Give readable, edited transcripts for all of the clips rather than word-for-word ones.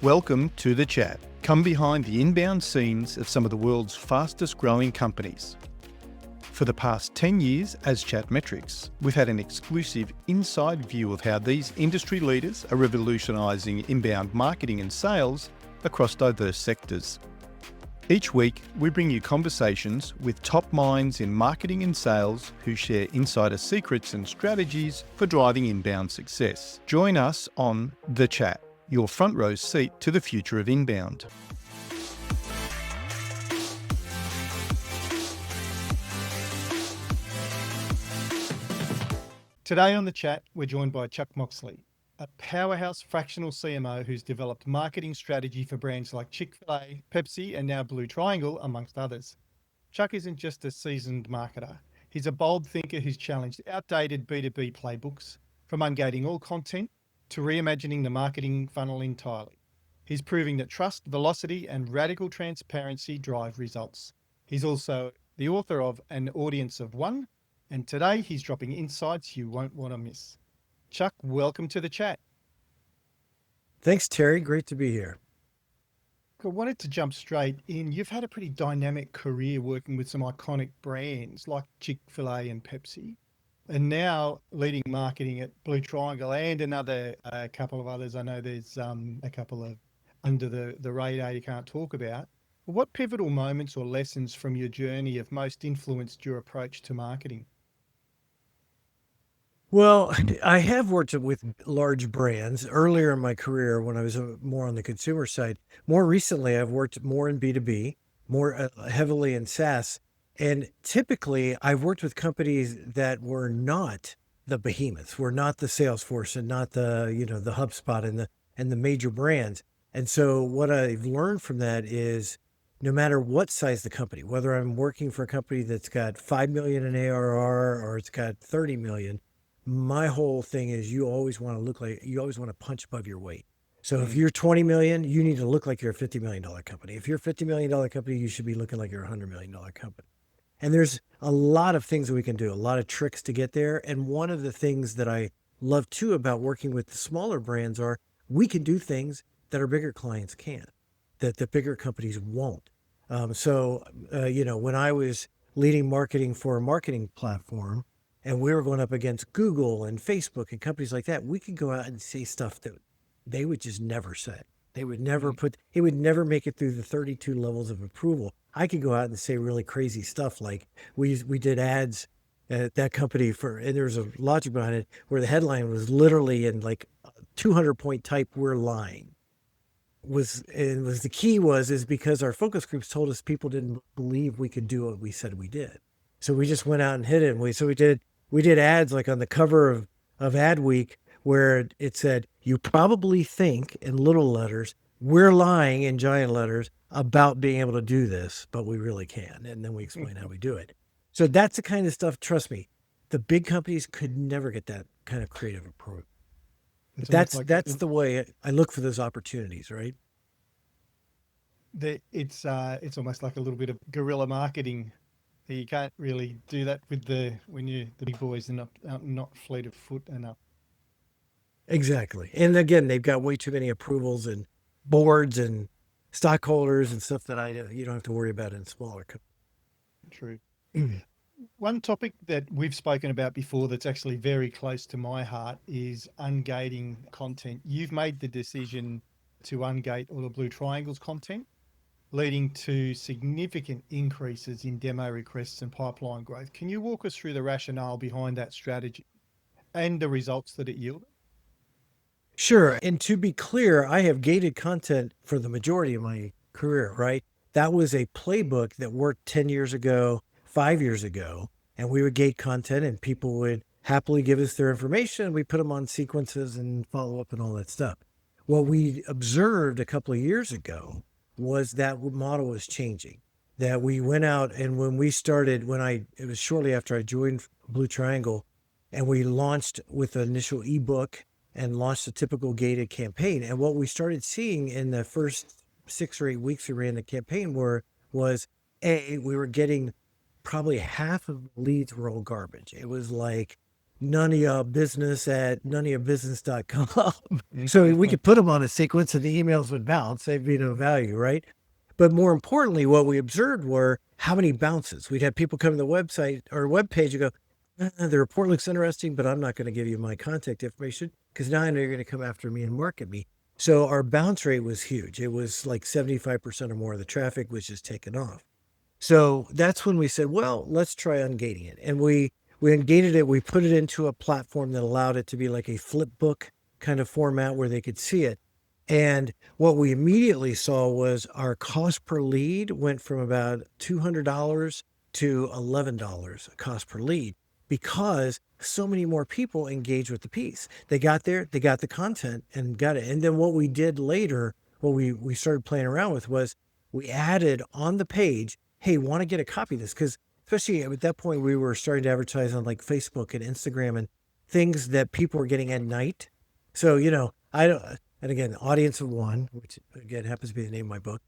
Welcome to The Chat. Come behind the inbound scenes of some of the world's fastest growing companies. For the past 10 years as Chatmetrics, we've had an exclusive inside view of how these industry leaders are revolutionising inbound marketing and sales across diverse sectors. Each week, we bring you conversations with top minds in marketing and sales who share insider secrets and strategies for driving inbound success. Join us on The Chat, your front row seat to the future of inbound. Today on The Chat, we're joined by Chuck Moxley, a powerhouse fractional CMO who's developed marketing strategy for brands like Chick-fil-A, Pepsi, and now Blue Triangle, amongst others. Chuck isn't just a seasoned marketer. He's a bold thinker who's challenged outdated B2B playbooks, from ungating all content to reimagining the marketing funnel entirely. He's proving that trust, velocity, and radical transparency drive results. He's also the author of An Audience of One, and today he's dropping insights you won't want to miss. Chuck, welcome to The Chat. Thanks, Terry. Great to be here. I wanted to jump straight in. You've had a pretty dynamic career working with some iconic brands like Chick-fil-A and Pepsi, and now leading marketing at Blue Triangle and another couple of others. I know there's a couple of under the radar you can't talk about. What pivotal moments or lessons from your journey have most influenced your approach to marketing? Well, I have worked with large brands earlier in my career when I was more on the consumer side. More recently, I've worked more in B2B, more heavily in SaaS. And typically, I've worked with companies that were not the behemoths, were not the Salesforce and not the HubSpot and the major brands. And so what I've learned from that is no matter what size the company, whether I'm working for a company that's got 5 million in ARR or it's got 30 million, my whole thing is you always want to punch above your weight. So if you're 20 million, you need to look like you're a $50 million company. If you're a $50 million company, you should be looking like you're a $100 million company. And there's a lot of things that we can do, a lot of tricks to get there. And one of the things that I love too about working with the smaller brands are we can do things that our bigger clients can't, that the bigger companies won't. When I was leading marketing for a marketing platform, and we were going up against Google and Facebook and companies like that, we could go out and say stuff that they would just never say. They would never it would never make it through the 32 levels of approval. I could go out and say really crazy stuff like we did ads at that company and there was a logic behind it where the headline was literally in like 200-point type, "We're lying." The key is because our focus groups told us people didn't believe we could do what we said we did. So we just went out and hit it. We did ads like on the cover of Ad Week where it said, "You probably think," in little letters, "we're lying," in giant letters, about being able to do this, but we really can. And then we explain how we do it. So that's the kind of stuff, trust me, the big companies could never get that kind of creative approach. That's the way I look for those opportunities, right? It's almost like a little bit of guerrilla marketing. You can't really do that when the big boys are not fleet of foot enough. Exactly. And again, they've got way too many approvals and boards and stockholders and stuff that you don't have to worry about in smaller companies. True. One topic that we've spoken about before that's actually very close to my heart is ungating content. You've made the decision to ungate all of Blue Triangle's content, leading to significant increases in demo requests and pipeline growth. Can you walk us through the rationale behind that strategy and the results that it yielded? Sure. And to be clear, I have gated content for the majority of my career, right? That was a playbook that worked 10 years ago, 5 years ago, and we would gate content and people would happily give us their information. We put them on sequences and follow up and all that stuff. What we observed a couple of years ago was that model was changing, that we went out and it was shortly after I joined Blue Triangle and we launched with the initial ebook and launched a typical gated campaign. And what we started seeing in the first 6 or 8 weeks we ran the campaign was we were getting probably half of the leads were all garbage. It was like none of your business at noneofyourbusiness.com. So we Mhm. could put them on a sequence and the emails would bounce. They'd be no value, right? But more importantly, what we observed were how many bounces. We'd have people come to the website or web page and go, the report looks interesting, but I'm not going to give you my contact information because now I know you're going to come after me and market me. So our bounce rate was huge. It was like 75% or more of the traffic was just taken off. So that's when we said, well, let's try ungating it. And we ungated it. We put it into a platform that allowed it to be like a flip book kind of format where they could see it. And what we immediately saw was our cost per lead went from about $200 to $11 cost per lead because so many more people engaged with the piece. They got there, they got the content and got it. And then what we did later, what we started playing around with was we added on the page, hey, want to get a copy of this? Because especially at that point, we were starting to advertise on like Facebook and Instagram and things that people were getting at night. So, I don't, and again, audience of one, which again happens to be the name of my book.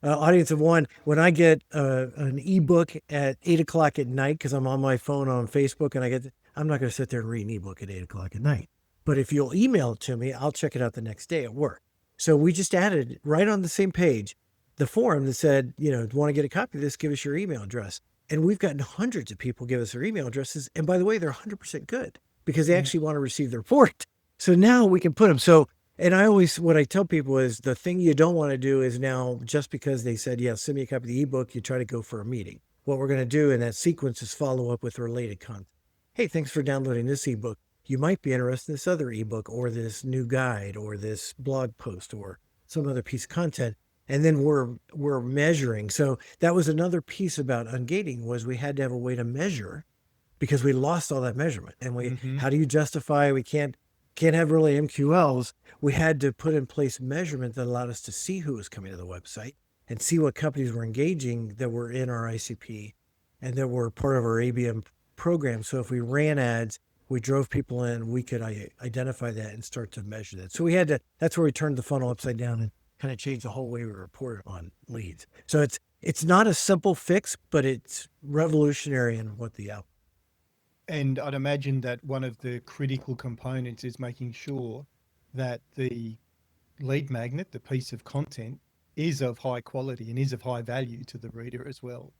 Audience of one, when I get an ebook at 8 o'clock at night, because I'm on my phone on Facebook and I'm not going to sit there and read an ebook at 8 o'clock at night. But if you'll email it to me, I'll check it out the next day at work. So we just added right on the same page the form that said, want to get a copy of this, give us your email address. And we've gotten hundreds of people give us their email addresses. And by the way, they're 100% good because they actually want to receive the report. So now we can put them. So, and what I tell people is the thing you don't want to do is now, just because they said, yeah, send me a copy of the ebook, you try to go for a meeting. What we're going to do in that sequence is follow up with related content. Hey, thanks for downloading this ebook. You might be interested in this other ebook or this new guide or this blog post or some other piece of content. And then we're measuring. So that was another piece about ungating was we had to have a way to measure because we lost all that measurement. And how do you justify we can't have really MQLs? We had to put in place measurement that allowed us to see who was coming to the website and see what companies were engaging that were in our ICP and that were part of our ABM program. So if we ran ads, we drove people in, we could identify that and start to measure that. So that's where we turned the funnel upside down and kind of changed the whole way we report on leads. So it's not a simple fix, but it's revolutionary in what the outcome. And I'd imagine that one of the critical components is making sure that the lead magnet, the piece of content, is of high quality and is of high value to the reader as well.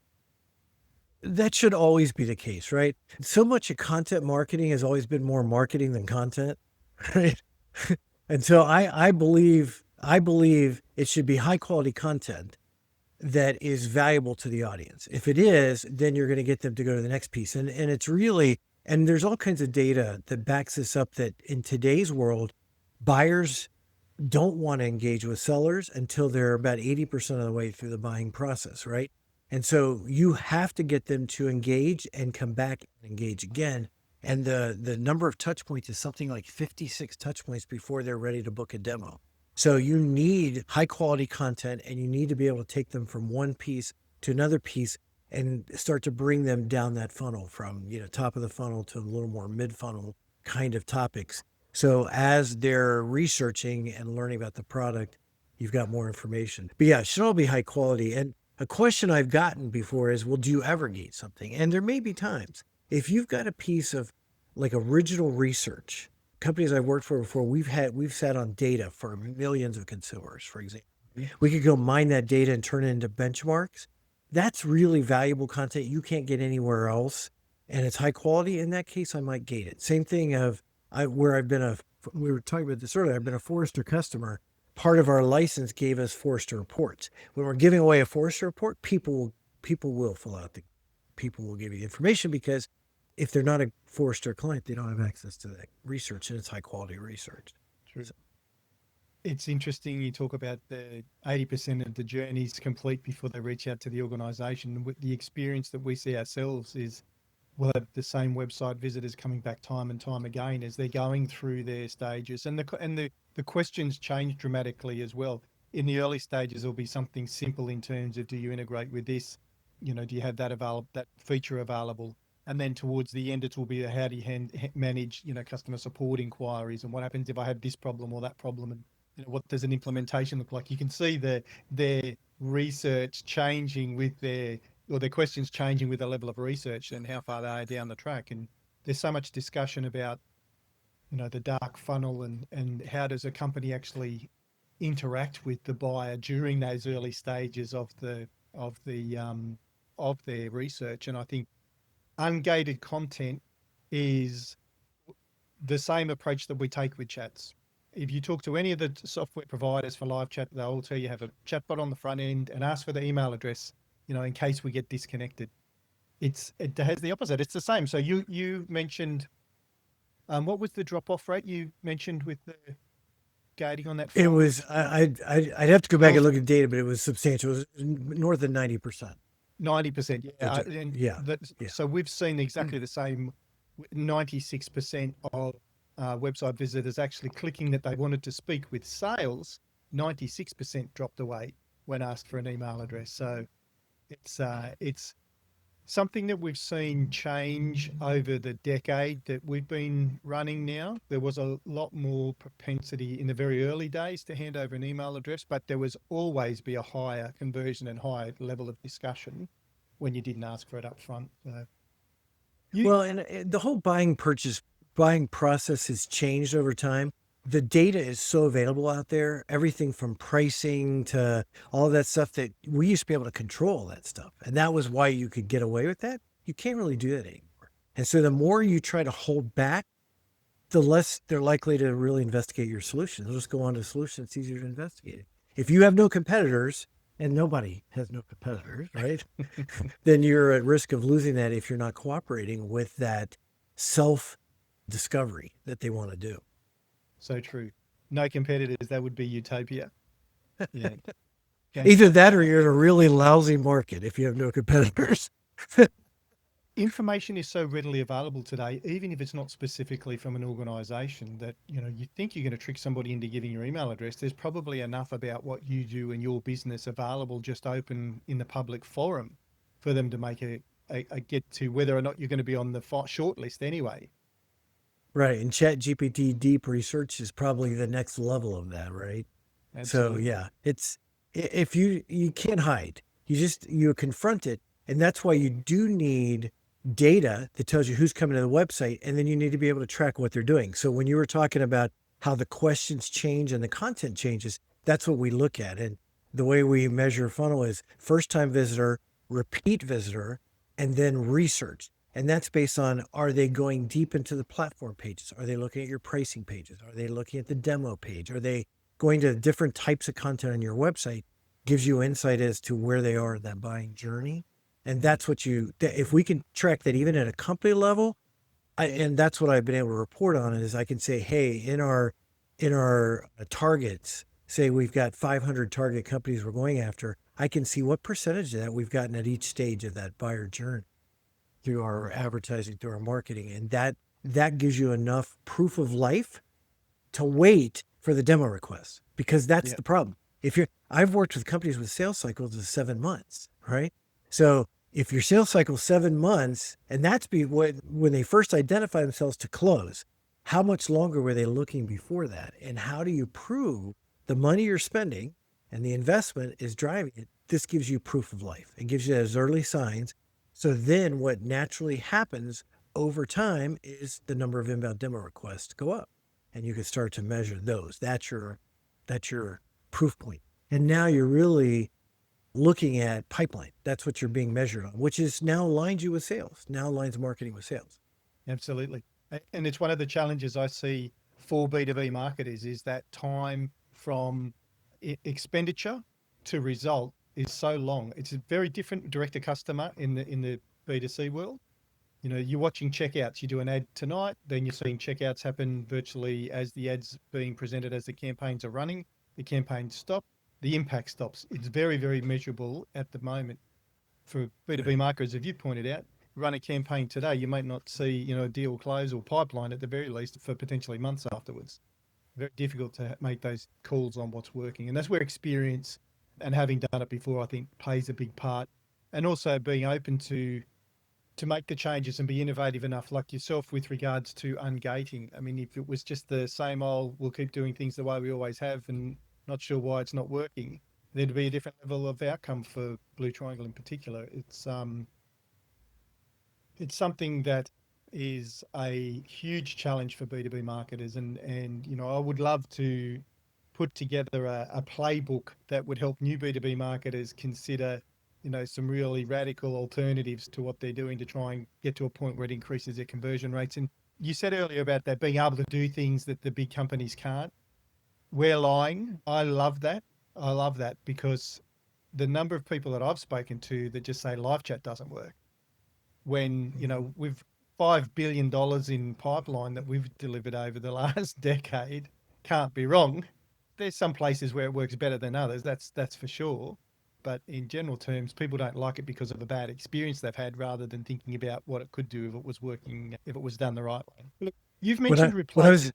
That should always be the case, right? So much of content marketing has always been more marketing than content, right? And so I believe it should be high quality content that is valuable to the audience. If it is, then you're going to get them to go to the next piece. And it's really, and there's all kinds of data that backs this up that in today's world, buyers don't want to engage with sellers until they're about 80% of the way through the buying process, right? And so you have to get them to engage and come back and engage again. And the number of touch points is something like 56 touch points before they're ready to book a demo. So you need high quality content and you need to be able to take them from one piece to another piece and start to bring them down that funnel from, top of the funnel to a little more mid funnel kind of topics. So as they're researching and learning about the product, you've got more information. But yeah, it should all be high quality. And a question I've gotten before is, well, do you ever gate something? And there may be times if you've got a piece of like original research, companies I've worked for before, we've sat on data for millions of consumers, for example. We could go mine that data and turn it into benchmarks. That's really valuable content you can't get anywhere else. And it's high quality. In that case, I might gate it. Same thing where we were talking about this earlier, I've been a Forrester customer. Part of our license gave us Forrester reports. When we're giving away a Forrester report, people will people will give you the information because if they're not a Forrester client, they don't have access to that research and it's high quality research. True. It's interesting you talk about the 80% of the journeys complete before they reach out to the organization. With the experience that we see ourselves is we'll have the same website visitors coming back time and time again as they're going through their stages. And the questions change dramatically as well. In the early stages, there'll be something simple in terms of, do you integrate with this? Do you have that feature available? And then towards the end, it will be how do you manage, customer support inquiries, and what happens if I have this problem or that problem, and what does an implementation look like? You can see their research changing with their questions changing with the level of research and how far they are down the track. And there's so much discussion about, the dark funnel and how does a company actually interact with the buyer during those early stages of the of their research. And I think ungated content is the same approach that we take with chats. If you talk to any of the software providers for live chat, they'll all tell you have a chatbot on the front end and ask for the email address, in case we get disconnected. It has the opposite. It's the same. So you mentioned, what was the drop off rate you mentioned with the gating on that It funnel? was, I'd have to go back Oh, and look at data, but it was substantial. It was north of 90%. 90%. Yeah. And Yeah. Yeah. so we've seen exactly the same. 96% of website visitors actually clicking that they wanted to speak with sales. 96% dropped away when asked for an email address. So it's something that we've seen change over the decade that we've been running now. There was a lot more propensity in the very early days to hand over an email address, but there was always be a higher conversion and higher level of discussion when you didn't ask for it up front. So you, Well, and the whole buying process has changed over time. The data is so available out there, everything from pricing to all of that stuff that we used to be able to control that stuff. And that was why you could get away with that. You can't really do that anymore. And so the more you try to hold back, the less they're likely to really investigate your solution. They'll just go on to a solution that's easier to investigate. If you have no competitors, and nobody has no competitors, right? Then you're at risk of losing that if you're not cooperating with that self discovery that they want to do. so true. No competitors, that would be utopia. Yeah. Okay. Either that or you're in a really lousy market if you have no competitors. Information is so readily available today, even if it's not specifically from an organization, that you think you're going to trick somebody into giving your email address. There's probably enough about what you do and your business available just open in the public forum for them to make a get to whether or not you're going to be on the short list anyway. Right. And Chat GPT deep research is probably the next level of that, right? So Absolutely. yeah, it's if you can't hide. You confront it. And that's why you do need data that tells you who's coming to the website, and then you need to be able to track what they're doing. So when you were talking about how the questions change and the content changes, that's what we look at. And the way we measure funnel is first time visitor, repeat visitor, and then research. And that's based on, are they going deep into the platform pages? Are they looking at your pricing pages? Are they looking at the demo page? Are they going to different types of content on your website? Gives you insight as to where they are in that buying journey. And that's what if we can track that even at a company level, and that's what I've been able to report on is I can say, hey, in our targets, say we've got 500 target companies we're going after, I can see what percentage of that we've gotten at each stage of that buyer journey through our advertising, through our marketing. And that gives you enough proof of life to wait for the demo request, because that's Yeah. the problem. I've worked with companies with sales cycles of 7 months, right? So if your sales cycle is 7 months, and that's when they first identify themselves to close, how much longer were they looking before that? And how do you prove the money you're spending and the investment is driving it? This gives you proof of life. It gives you those early signs. So then what naturally happens over time is the number of inbound demo requests go up, and you can start to measure those. That's your proof point. And now you're really looking at pipeline. That's what you're being measured on, which is now aligns you with sales, now aligns marketing with sales. Absolutely. And it's one of the challenges I see for B2B marketers is that time from expenditure to result is so long. It's a very different direct to customer in the B2C world. You're watching checkouts. You do an ad tonight, then you're seeing checkouts happen virtually as the ads being presented as the campaigns are running. The campaigns stop, the impact stops. It's very, very measurable at the moment. For B2B marketers, as you pointed out, run a campaign today, you might not see, a deal close or pipeline at the very least for potentially months afterwards. Very difficult to make those calls on what's working. And that's where experience and having done it before, I think, plays a big part. And also being open to make the changes and be innovative enough, like yourself, with regards to ungating. I mean, if it was just the same old, we'll keep doing things the way we always have and not sure why it's not working, there'd be a different level of outcome for Blue Triangle in particular. It's something that is a huge challenge for B2B marketers. And I would love to put together a playbook that would help new B2B marketers consider, some really radical alternatives to what they're doing to try and get to a point where it increases their conversion rates. And you said earlier about that being able to do things that the big companies can't. We're lying. I love that. I love that because the number of people that I've spoken to that just say live chat doesn't work when, we've $5 billion in pipeline that we've delivered over the last decade. Can't be wrong. There's some places where it works better than others. That's for sure. But in general terms, people don't like it because of a bad experience they've had rather than thinking about what it could do if it was working, if it was done the right way. Look, you've When mentioned I replace. was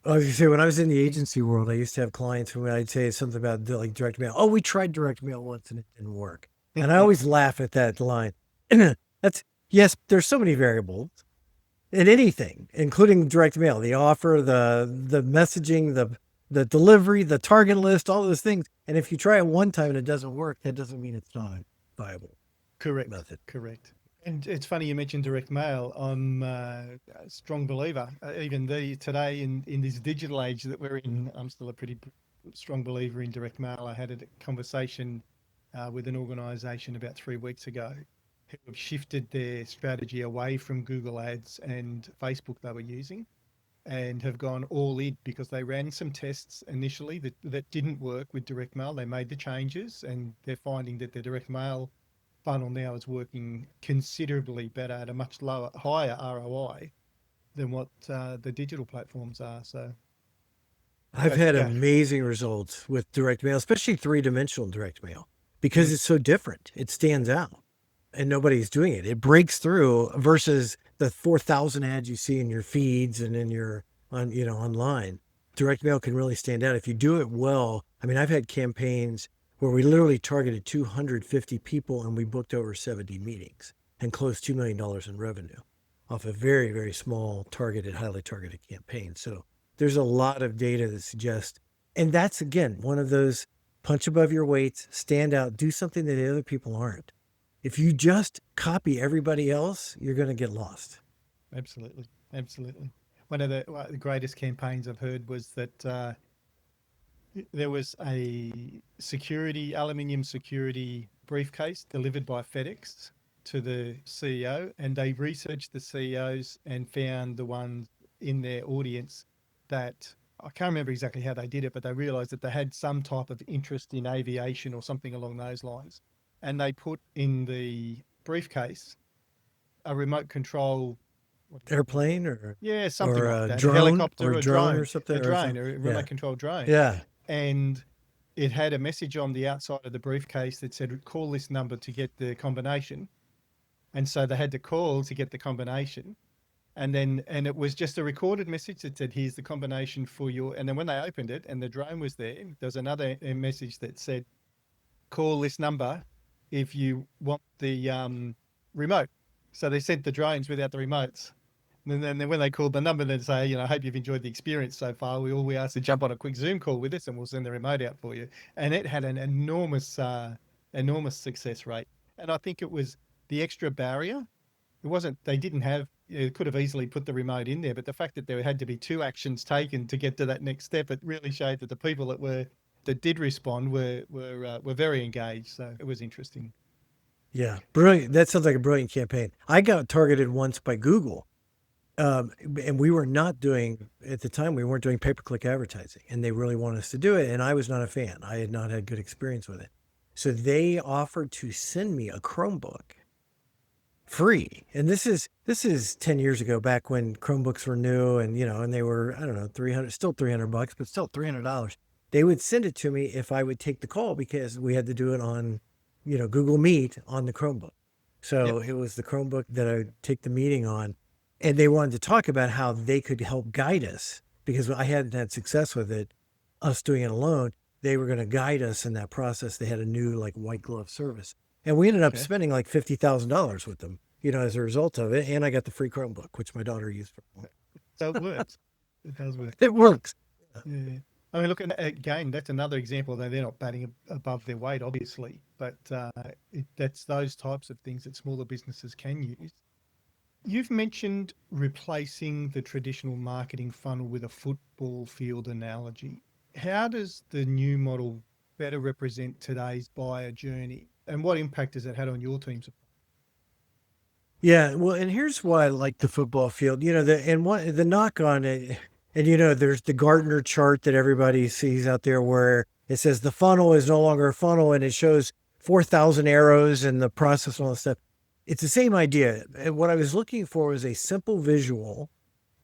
I was gonna say when I was in the agency world, I used to have clients who I'd say something about like direct mail. Oh, we tried direct mail once and it didn't work. And I always laugh at that line. That's yes, there's so many variables in anything, including direct mail, the offer, the messaging, the delivery, the target list, all those things. And if you try it one time and it doesn't work, that doesn't mean it's not a viable Correct, method. correct. And it's funny you mentioned direct mail. I'm a strong believer. Even today in this digital age that we're in, I'm still a pretty strong believer in direct mail. I had a conversation with an organisation about 3 weeks ago who have shifted their strategy away from Google Ads and Facebook they were using and have gone all in because they ran some tests initially that didn't work with direct mail. They made the changes and they're finding that their direct mail funnel now is working considerably better at a much higher ROI than what the digital platforms are. So I've go had figure. amazing results with direct mail, especially three-dimensional direct mail, because Mm, it's so different. It stands out and nobody's doing it. It breaks through versus the 4,000 ads you see in your feeds and in your online. Direct mail can really stand out if you do it well. I mean, I've had campaigns where we literally targeted 250 people and we booked over 70 meetings and closed $2 million in revenue off a very, very small targeted, highly targeted campaign. So there's a lot of data that suggests, and that's again one of those punch above your weight, stand out, do something that the other people aren't. If you just copy everybody else, you're going to get lost. absolutely, absolutely. One of the greatest campaigns I've heard was that there was a aluminium security briefcase delivered by FedEx to the CEO, and they researched the CEOs and found the ones in their audience that I can't remember exactly how they did it, but they realized that they had some type of interest in aviation or something along those lines. And they put in the briefcase a remote control, what do you call it? Airplane Yeah, something or like a that, a drone helicopter, or something a or drone, something. a Yeah. remote control drone. Yeah. And it had a message on the outside of the briefcase that said, call this number to get the combination. And so they had to call to get the combination. And it was just a recorded message that said, here's the combination for your, and then when they opened it and the drone was there was another message that said, call this number if you want the remote. So they sent the drones without the remotes. And then when they called the number, they'd say, I hope you've enjoyed the experience so far. We asked to jump on a quick Zoom call with us, and we'll send the remote out for you. And it had an enormous success rate. And I think it was the extra barrier. It wasn't. They didn't have. It could have easily put the remote in there, but the fact that there had to be two actions taken to get to that next step, it really showed that the people that did respond were very engaged. So it was interesting. Yeah. Brilliant. That sounds like a brilliant campaign. I got targeted once by Google. And we were not doing at the time, we weren't doing pay-per-click advertising, and they really wanted us to do it. And I was not a fan. I had not had good experience with it. So they offered to send me a Chromebook free. And this is 10 years ago, back when Chromebooks were new and and they were, I don't know, 300, still $300, but still $300. They would send it to me if I would take the call because we had to do it on, Google Meet on the Chromebook. Yep. So it was the Chromebook that I would take the meeting on. And they wanted to talk about how they could help guide us because I hadn't had success with it, us doing it alone. They were going to guide us in that process. They had a new like white glove service. And we ended up Okay. spending like $50,000 with them, as a result of it. And I got the free Chromebook, which my daughter used for. So it works. It does work. It works. Yeah. I mean, look, again, that's another example. Though they're not batting above their weight, obviously, but that's those types of things that smaller businesses can use You've mentioned replacing the traditional marketing funnel with a football field analogy. How does the new model better represent today's buyer journey? And what impact has it had on your teams? Yeah, well, and here's why I like the football field. The knock on it, and there's the Gartner chart that everybody sees out there where it says the funnel is no longer a funnel, and it shows 4,000 arrows and the process and all this stuff. It's the same idea. And what I was looking for was a simple visual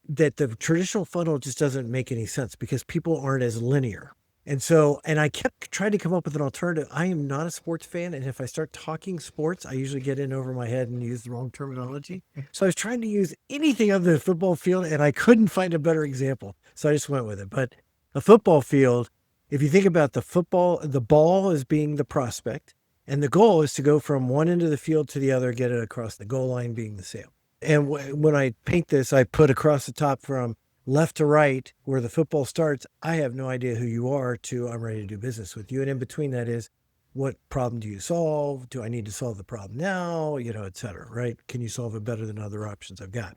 that the traditional funnel just doesn't make any sense because people aren't as linear. And I kept trying to come up with an alternative. I am not a sports fan. And if I start talking sports, I usually get in over my head and use the wrong terminology. So I was trying to use anything other than football field and I couldn't find a better example. So I just went with it. But a football field, if you think about the ball as being the prospect, and the goal is to go from one end of the field to the other, get it across the goal line being the sale. And when I paint this, I put across the top from left to right where the football starts. I have no idea who you are to I'm ready to do business with you. And in between that is what problem do you solve? Do I need to solve the problem now? Et cetera, right? Can you solve it better than other options I've got?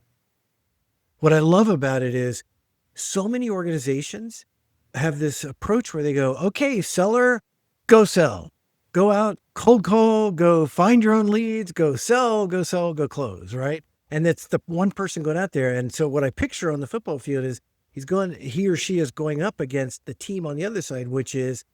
What I love about it is so many organizations have this approach where they go, okay, seller, go sell. Go out, cold call, go find your own leads, go sell, go close, right? And it's the one person going out there. And so what I picture on the football field is he or she is going up against the team on the other side, which is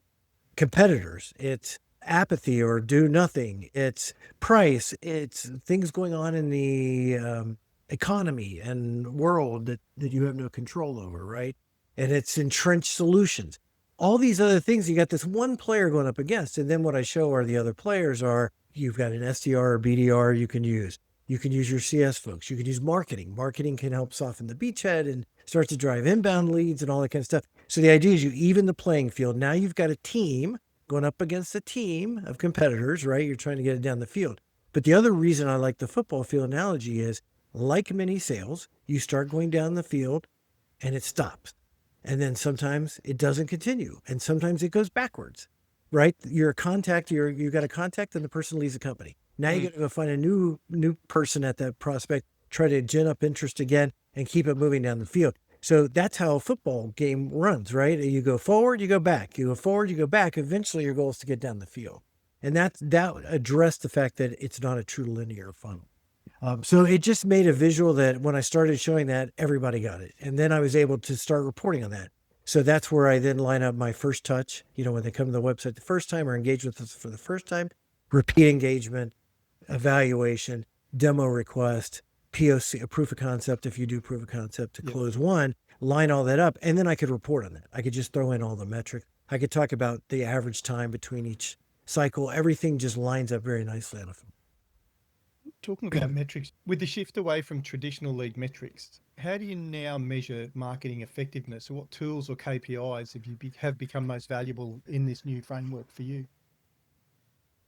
competitors. It's apathy or do nothing. It's price. It's things going on in the economy and world that you have no control over, right? And it's entrenched solutions. All these other things, you got this one player going up against. And then what I show are the other players are you've got an SDR or BDR you can use. You can use your CS folks. You can use marketing. Marketing can help soften the beachhead and start to drive inbound leads and all that kind of stuff. So the idea is you even the playing field. Now you've got a team going up against a team of competitors, right? You're trying to get it down the field. But the other reason I like the football field analogy is like many sales, you start going down the field and it stops. And then sometimes it doesn't continue. And sometimes it goes backwards, right? You're a contact, you got a contact and the person leaves the company. Now you got to go find a new person at that prospect, try to gin up interest again and keep it moving down the field. So that's how a football game runs, right? You go forward, you go back. You go forward, you go back. Eventually your goal is to get down the field. And that addressed the fact that it's not a true linear funnel. So it just made a visual that when I started showing that, everybody got it. And then I was able to start reporting on that. So that's where I then line up my first touch, when they come to the website the first time or engage with us for the first time, repeat engagement, evaluation, demo request, POC, a proof of concept, if you do proof of concept to close one, line all that up. And then I could report on that. I could just throw in all the metrics. I could talk about the average time between each cycle. Everything just lines up very nicely on a phone. Talking about metrics, with the shift away from traditional lead metrics, how do you now measure marketing effectiveness? What tools or KPIs have become most valuable in this new framework for you?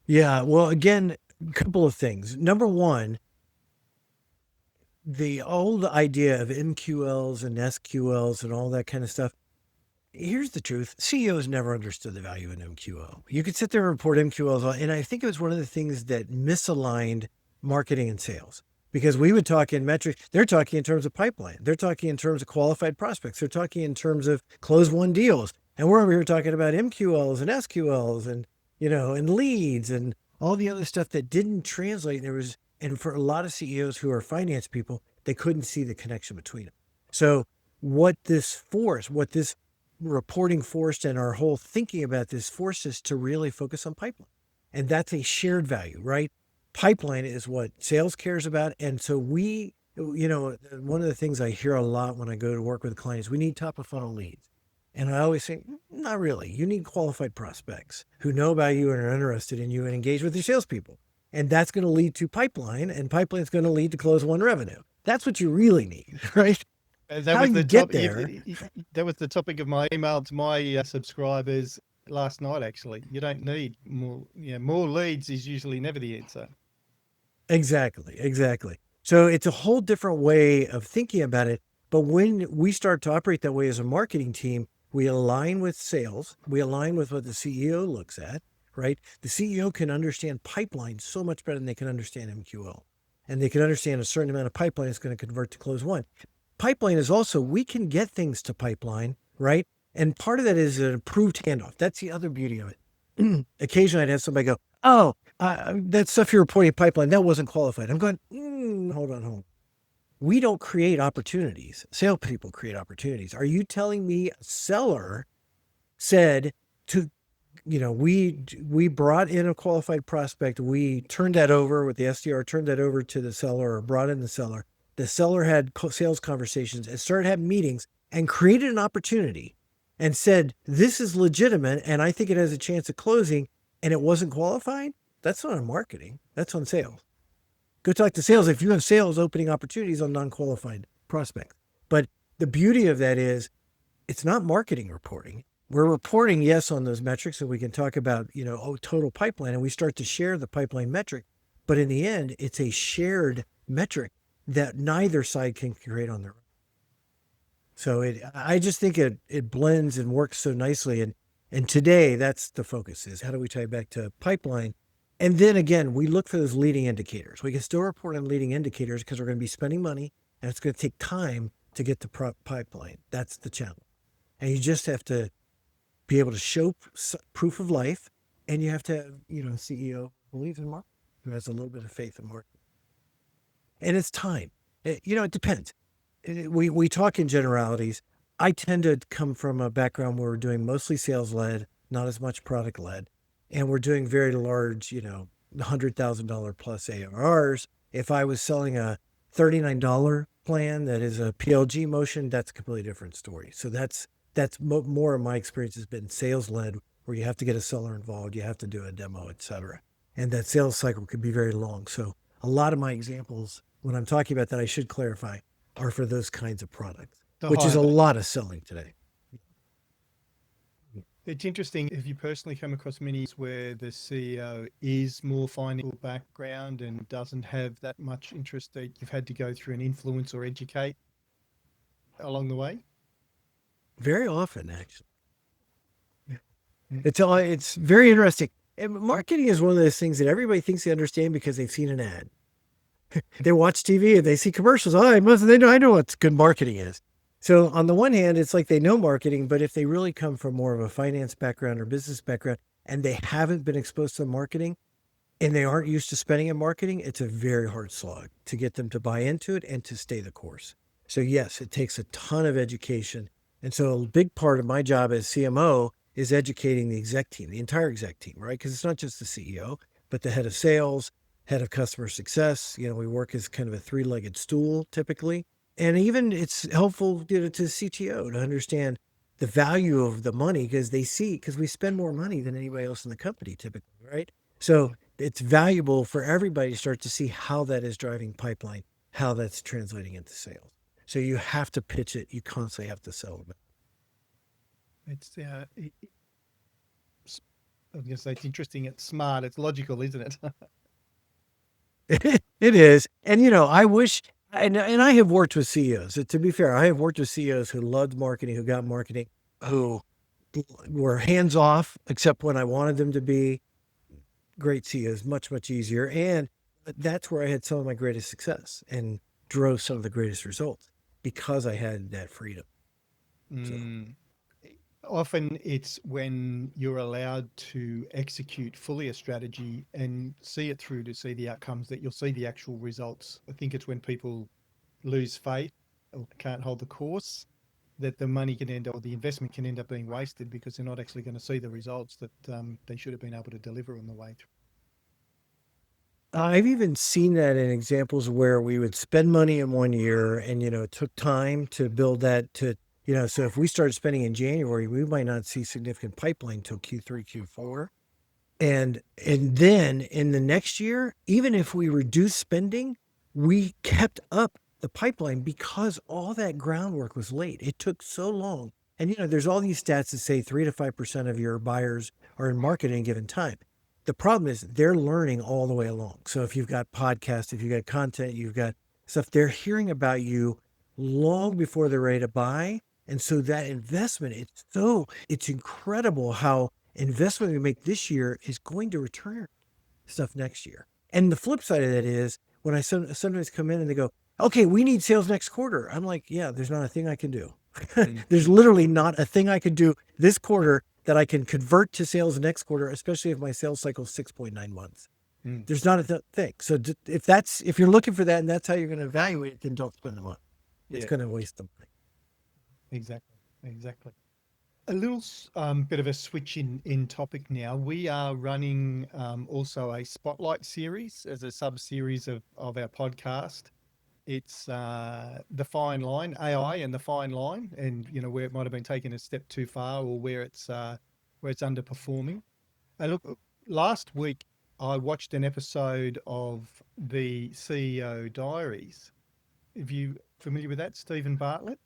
Yeah, well, again, a couple of things. Number one, the old idea of MQLs and SQLs and all that kind of stuff. Here's the truth. CEOs never understood the value in MQL. You could sit there and report MQLs, and I think it was one of the things that misaligned marketing and sales because we would talk in metrics. They're talking in terms of pipeline. They're talking in terms of qualified prospects. They're talking in terms of close one deals. And we're over here talking about MQLs and SQLs and, and leads and all the other stuff that didn't translate. And for a lot of CEOs who are finance people, they couldn't see the connection between them. So what this reporting forced and our whole thinking about this forced us to really focus on pipeline. And that's a shared value, right? Pipeline is what sales cares about. And so one of the things I hear a lot when I go to work with clients, we need top of funnel leads. And I always say, not really. You need qualified prospects who know about you and are interested in you and engage with your salespeople. And that's going to lead to pipeline, and pipeline is going to lead to close one revenue. That's what you really need, right? That was the topic. That was the topic of my email to my subscribers last night. Actually, you don't need more. More leads is usually never the answer. Exactly. So it's a whole different way of thinking about it. But when we start to operate that way as a marketing team, we align with sales. We align with what the CEO looks at, right? The CEO can understand pipeline so much better than they can understand MQL. and they can understand a certain amount of pipeline is going to convert to close one. Pipeline is also, we can get things to pipeline, right? And part of that is an approved handoff. That's the other beauty of it. Occasionally I'd have somebody go, oh, that stuff you're reporting pipeline, that wasn't qualified. I'm going, hold on. We don't create opportunities. Salespeople create opportunities. Are you telling me a seller said to, we brought in a qualified prospect, we turned that over with the SDR, turned that over to the seller or brought in the seller. The seller had sales conversations and started having meetings and created an opportunity and said, this is legitimate and I think it has a chance of closing, and it wasn't qualified? That's not on marketing. That's on sales. Go talk to sales if you have sales opening opportunities on non-qualified prospects. But the beauty of that is it's not marketing reporting. We're reporting, yes, on those metrics, so we can talk about, total pipeline, and we start to share the pipeline metric. But in the end, it's a shared metric that neither side can create on their own. So I just think it blends and works so nicely. And today, that's the focus, is how do we tie it back to pipeline? And then again, we look for those leading indicators. We can still report on leading indicators because we're going to be spending money, and it's going to take time to get the pipeline. That's the challenge. And you just have to be able to show proof of life, and you have to have, a CEO who believes in marketing, who has a little bit of faith in marketing. And it's time. It depends. We talk in generalities. I tend to come from a background where we're doing mostly sales-led, not as much product-led. And we're doing very large, $100,000 plus ARRs. If I was selling a $39 plan that is a PLG motion, that's a completely different story. So that's more of my experience has been sales-led, where you have to get a seller involved, you have to do a demo, et cetera. And that sales cycle could be very long. So a lot of my examples, when I'm talking about that, I should clarify, are for those kinds of products, which is a lot of selling today. It's interesting if you personally come across many where the CEO is more financial background and doesn't have that much interest, that you've had to go through and influence or educate along the way. Very often, actually. It's very interesting. And marketing is one of those things that everybody thinks they understand because they've seen an ad. They watch TV and they see commercials. I know what good marketing is. So on the one hand, it's like they know marketing, but if they really come from more of a finance background or business background and they haven't been exposed to marketing and they aren't used to spending in marketing, it's a very hard slog to get them to buy into it and to stay the course. So yes, it takes a ton of education. And so a big part of my job as CMO is educating the exec team, the entire exec team, right? Because it's not just the CEO, but the head of sales, head of customer success. We work as kind of a three-legged stool typically. And even it's helpful to the CTO to understand the value of the money because we spend more money than anybody else in the company typically, right? So it's valuable for everybody to start to see how that is driving pipeline, how that's translating into sales. So you have to pitch it. You constantly have to sell it. It's I was going to say it's interesting. It's smart. It's logical, isn't it? It is. And, I wish, and I have worked with CEOs. To be fair, I have worked with CEOs who loved marketing, who got marketing, who were hands off, except when I wanted them to be. Great CEOs, much, much easier. And that's where I had some of my greatest success and drove some of the greatest results because I had that freedom. Often it's when you're allowed to execute fully a strategy and see it through to see the outcomes that you'll see the actual results. I think it's when people lose faith or can't hold the course that the money can end up, or the investment can end up being wasted because they're not actually going to see the results that they should have been able to deliver on the way through. I've even seen that in examples where we would spend money in 1 year and, it took time to build that to, so if we started spending in January, we might not see significant pipeline till Q3, Q4. And then in the next year, even if we reduce spending, we kept up the pipeline because all that groundwork was late. It took so long. And, there's all these stats that say 3 to 5% of your buyers are in market at any given time. The problem is they're learning all the way along. So if you've got podcasts, if you've got content, you've got stuff, they're hearing about you long before they're ready to buy. And so that investment, it's incredible how investment we make this year is going to return stuff next year. And the flip side of that is when I sometimes come in and they go, okay, we need sales next quarter. I'm like, yeah, there's not a thing I can do. There's literally not a thing I can do this quarter that I can convert to sales next quarter, especially if my sales cycle is 6.9 months. There's not a thing. So if you're looking for that and that's how you're going to evaluate it, then don't spend the money. It's going to waste the money. Exactly. A little bit of a switch in topic now. We are running also a spotlight series as a sub series of our podcast. It's the fine line, AI and the fine line, and where it might have been taken a step too far or where it's underperforming. Look, last week I watched an episode of the CEO Diaries. Are you familiar with that, Stephen Bartlett?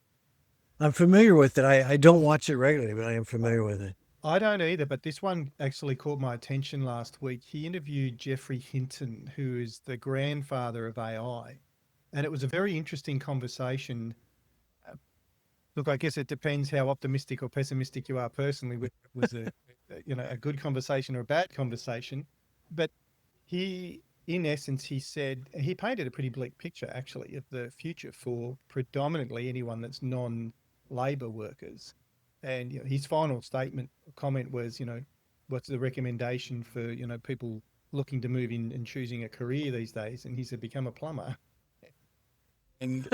I'm familiar with it. I don't watch it regularly, but I am familiar with it. I don't either, but this one actually caught my attention last week. He interviewed Jeffrey Hinton, who is the grandfather of AI. And it was a very interesting conversation. Look, I guess it depends how optimistic or pessimistic you are personally. Whether it was a good conversation or a bad conversation. But in essence, he painted a pretty bleak picture actually of the future for predominantly anyone that's non-labor workers. And his final comment was, what's the recommendation for people looking to move in and choosing a career these days? And he said, become a plumber. And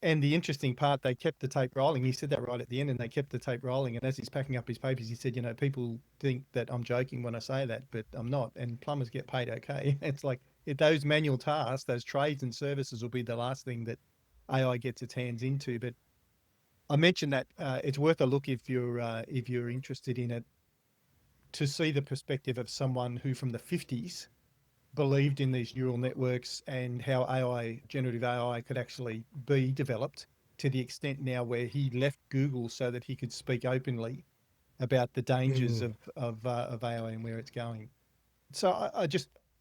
and the interesting part, they kept the tape rolling. He said that right at the end, and they kept the tape rolling. And as he's packing up his papers, he said, people think that I'm joking when I say that, but I'm not. And plumbers get paid okay. It's like those manual tasks, those trades and services will be the last thing that AI gets its hands into. But I mentioned that it's worth a look if you're interested in it, to see the perspective of someone who from the 50s believed in these neural networks and how generative AI could actually be developed to the extent now where he left Google so that he could speak openly about the dangers of AI and where it's going. So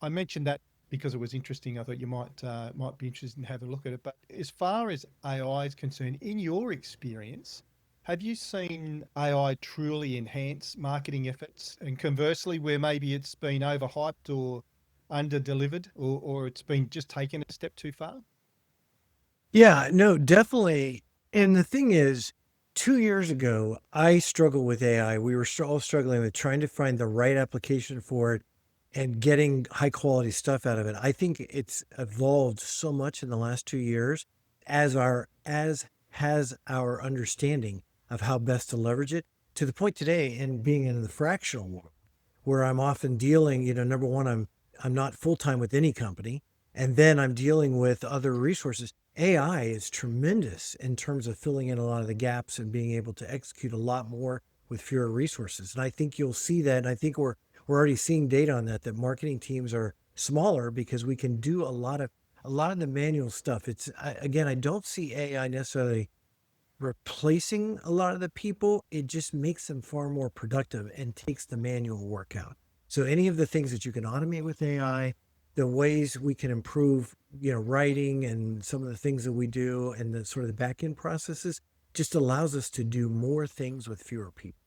I mentioned that because it was interesting. I thought you might be interested in having a look at it. But as far as AI is concerned, in your experience, have you seen AI truly enhance marketing efforts? And conversely, where maybe it's been overhyped or under-delivered, or it's been just taken a step too far? Yeah, no, definitely. And the thing is, 2 years ago, I struggled with AI. We were all struggling with trying to find the right application for it and getting high quality stuff out of it. I think it's evolved so much in the last 2 years as has our understanding of how best to leverage it, to the point today in being in the fractional world where I'm often dealing, number one, I'm not full time with any company, and then I'm dealing with other resources. AI is tremendous in terms of filling in a lot of the gaps and being able to execute a lot more with fewer resources. And I think you'll see that. And I think we're already seeing data on that marketing teams are smaller because we can do a lot of the manual stuff. Again, I don't see AI necessarily replacing a lot of the people. It just makes them far more productive and takes the manual work out. So any of the things that you can automate with AI, the ways we can improve, writing and some of the things that we do and the sort of the back end processes just allows us to do more things with fewer people.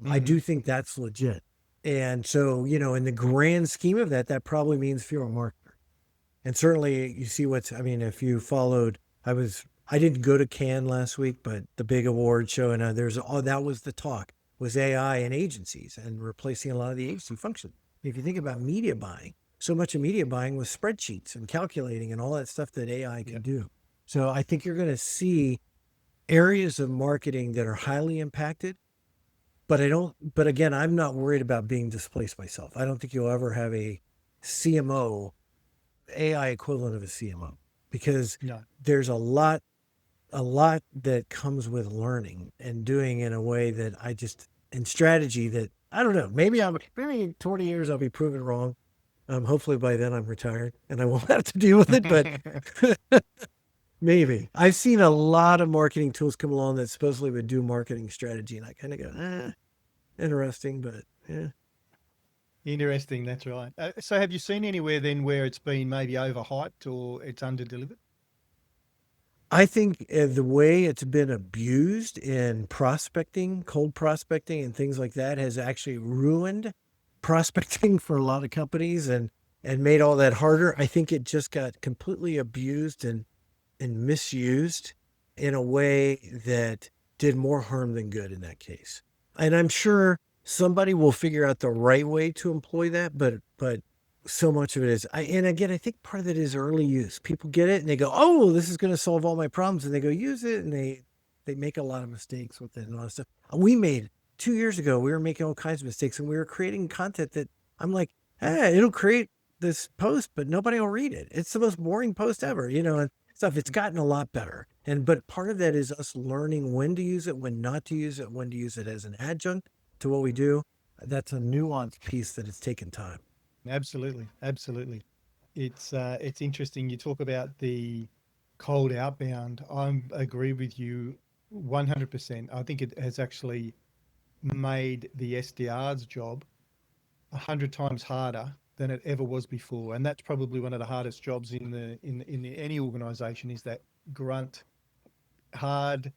I do think that's legit. And so, in the grand scheme of that, that probably means fewer marketers. And certainly you see if you followed, I didn't go to Cannes last week, but the big award show, and that was the talk, was AI and agencies and replacing a lot of the agency function. If you think about media buying, so much of media buying was spreadsheets and calculating and all that stuff that AI can do. So I think you're going to see areas of marketing that are highly impacted, but again, I'm not worried about being displaced myself. I don't think you'll ever have a CMO, AI equivalent of a CMO, because there's a lot that comes with learning and doing in a way that and strategy that I don't know, maybe in 20 years I'll be proven wrong. Hopefully by then I'm retired and I won't have to deal with it, but maybe. I've seen a lot of marketing tools come along that supposedly would do marketing strategy, and I kind of go, interesting, but yeah. Interesting, that's right. So have you seen anywhere then where it's been maybe overhyped or it's under-delivered? I think the way it's been abused in prospecting, cold prospecting and things like that has actually ruined prospecting for a lot of companies. And and made all that harder. I think it just got completely abused and misused in a way that did more harm than good in that case. And I'm sure somebody will figure out the right way to employ that, but so much of it is and again, I think part of it is early use. People get it and they go, oh, this is going to solve all my problems, and they go use it, and they make a lot of mistakes with it and all that stuff. We made 2 years ago, we were making all kinds of mistakes, and we were creating content that I'm like, it'll create this post, but nobody will read it. It's the most boring post ever, and stuff. It's gotten a lot better. But part of that is us learning when to use it, when not to use it, when to use it as an adjunct to what we do. That's a nuanced piece that it's taken time. Absolutely, absolutely. It's interesting. You talk about the cold outbound. I agree with you 100%. I think it has actually made the SDR's job 100 times harder than it ever was before, and that's probably one of the hardest jobs in any organization, is that grunt, hard,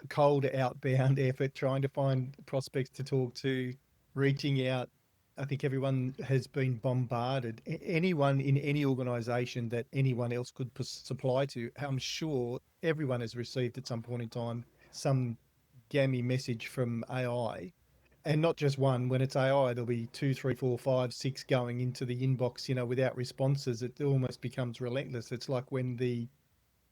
cold outbound effort, trying to find prospects to talk to, reaching out. I think everyone has been bombarded. Anyone in any organization that anyone else could supply to, I'm sure everyone has received at some point in time some gammy message from AI. And not just one. When it's AI, there'll be two, three, four, five, six going into the inbox, without responses. It almost becomes relentless. It's like when the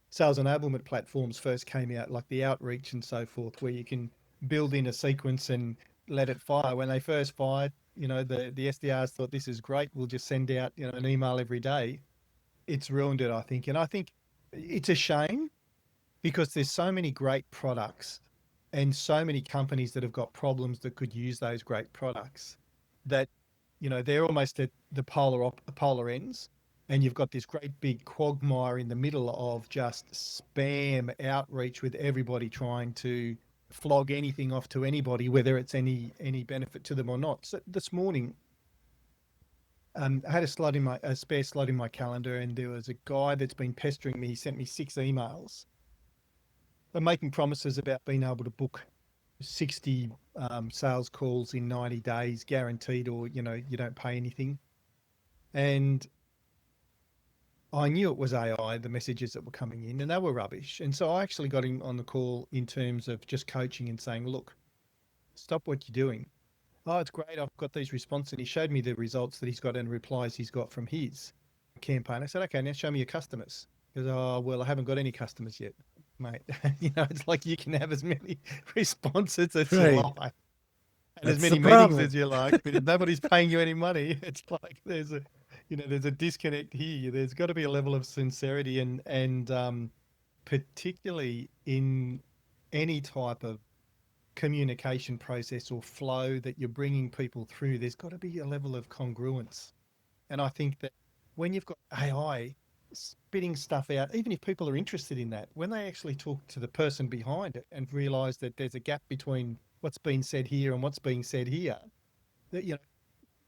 sales enablement platforms first came out, like the outreach and so forth, where you can build in a sequence and let it fire. When they first fired, the SDRs thought, this is great, we'll just send out, an email every day. It's ruined it, I think. And I think it's a shame, because there's so many great products and so many companies that have got problems that could use those great products, that, they're almost at the polar ends. And you've got this great big quagmire in the middle of just spam outreach, with everybody trying to flog anything off to anybody, whether it's any benefit to them or not. So this morning, I had a spare slot in my calendar, and there was a guy that's been pestering me. He sent me 6 emails. They're making promises about being able to book 60 sales calls in 90 days guaranteed, or, you don't pay anything. And I knew it was AI, the messages that were coming in, and they were rubbish. And so I actually got him on the call in terms of just coaching and saying, look, stop what you're doing. Oh, it's great, I've got these responses. And he showed me the results that he's got and replies he's got from his campaign. I said, okay, now show me your customers. He goes, oh, well, I haven't got any customers yet, mate. It's like you can have as many responses as you Right. like, and That's as the many meetings problem. as you like, but if nobody's paying you any money, it's like there's a disconnect here. There's got to be a level of sincerity, and particularly in any type of communication process or flow that you're bringing people through, there's got to be a level of congruence. And I think that when you've got AI spitting stuff out, even if people are interested in that, when they actually talk to the person behind it and realize that there's a gap between what's being said here and what's being said here, that,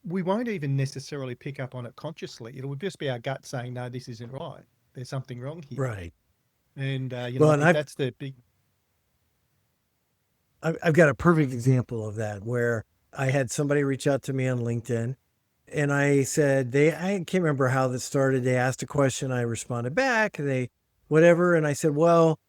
we won't even necessarily pick up on it consciously. It'll just be our gut saying, no, this isn't right. There's something wrong here. Right. And, Well, I and think that's the big. I've got a perfect example of that, where I had somebody reach out to me on LinkedIn, and I said, I can't remember how this started. They asked a question, I responded back, whatever. And I said, well,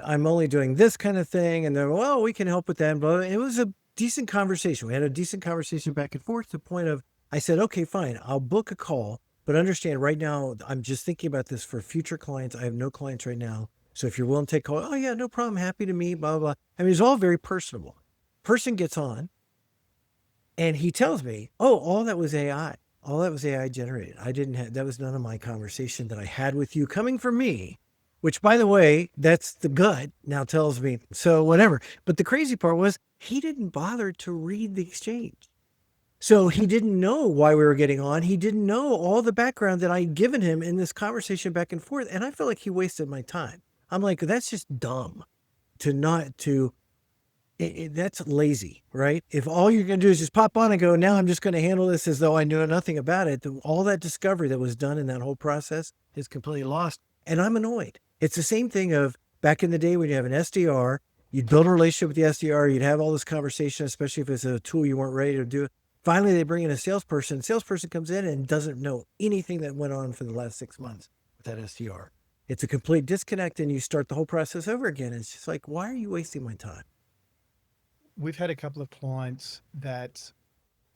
I'm only doing this kind of thing. And they're, well, we can help with that. But it was a decent conversation. We had a decent conversation back and forth, to the point of, I said, okay, fine, I'll book a call, but understand right now, I'm just thinking about this for future clients. I have no clients right now. So if you're willing to take a call, oh yeah, no problem. Happy to meet, blah, blah, blah. I mean, it's all very personable. Person gets on and he tells me, oh, all that was AI. All that was AI generated. I didn't have, that was none of my conversation that I had with you coming from me, which, by the way, that's the gut now tells me. So whatever. But the crazy part was, he didn't bother to read the exchange. So he didn't know why we were getting on. He didn't know all the background that I'd given him in this conversation back and forth. And I felt like he wasted my time. I'm like, that's just dumb to not to that's lazy, right? If all you're going to do is just pop on and go, now I'm just going to handle this as though I knew nothing about it, all that discovery that was done in that whole process is completely lost. And I'm annoyed. It's the same thing of back in the day when you have an SDR, you'd build a relationship with the SDR, you'd have all this conversation, especially if it's a tool you weren't ready to do. Finally, they bring in a salesperson. Salesperson comes in and doesn't know anything that went on for the last 6 months with that SDR. It's a complete disconnect, and you start the whole process over again. It's just like, why are you wasting my time? We've had a couple of clients that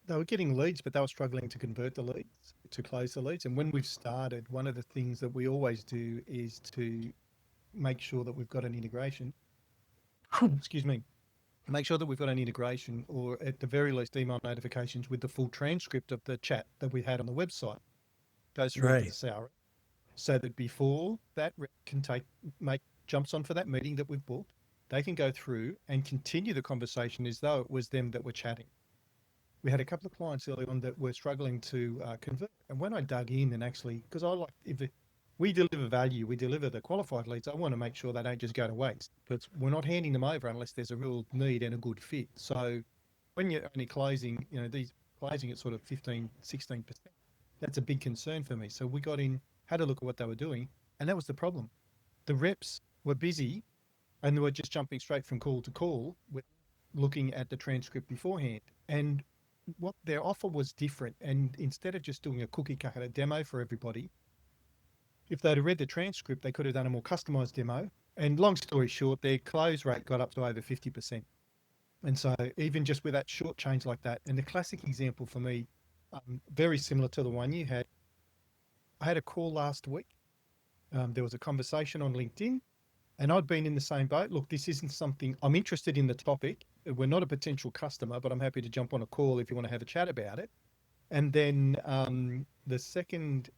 they were getting leads, but they were struggling to convert the leads, to close the leads. And when we've started, one of the things that we always do is to make sure that we've got an integration. Excuse me. Make sure that we've got an integration, or at the very least email notifications with the full transcript of the chat that we had on the website. Goes through to the Right. CRM, so that before that rep can make jumps on for that meeting that we've booked, they can go through and continue the conversation as though it was them that were chatting. We had a couple of clients early on that were struggling to convert. And when I dug in and actually, because I like, we deliver value, we deliver the qualified leads, I want to make sure they don't just go to waste. But we're not handing them over unless there's a real need and a good fit. So when you're only closing, these closing at sort of 15, 16%, that's a big concern for me. So we got in, had a look at what they were doing, and that was the problem. The reps were busy and they were just jumping straight from call to call with looking at the transcript beforehand. And what their offer was different. And instead of just doing a cookie cutter demo for everybody, if they'd have read the transcript, they could have done a more customized demo. And long story short, their close rate got up to over 50%. And so even just with that short change like that, and the classic example for me, very similar to the one you had, I had a call last week. There was a conversation on LinkedIn, and I'd been in the same boat. Look, this isn't something I'm interested in the topic. We're not a potential customer, but I'm happy to jump on a call if you want to have a chat about it. And then the second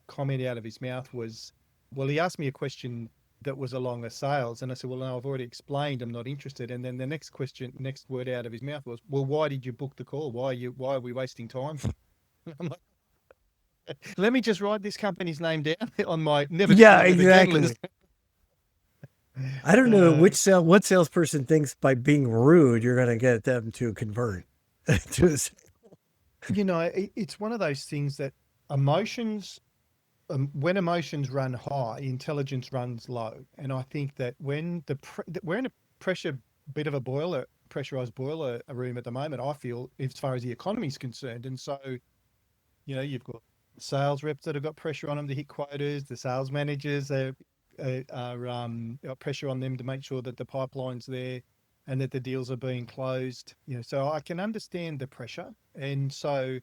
comment out of his mouth was, well, he asked me a question that was along a sales. And I said, well, no, I've already explained I'm not interested. And then the next word out of his mouth was, well, why did you book the call? Why are we wasting time? I'm like, let me just write this company's name down on my never to Yeah, do it again exactly. list. I don't know what salesperson thinks by being rude you're going to get them to convert. It's one of those things that emotions, when emotions run high, intelligence runs low. And I think that when we're in a bit of a pressurized boiler room at the moment, I feel, as far as the economy is concerned. And so, you've got sales reps that have got pressure on them to hit quotas. The sales managers are pressure on them to make sure that the pipeline's there and that the deals are being closed. So I can understand the pressure. And so,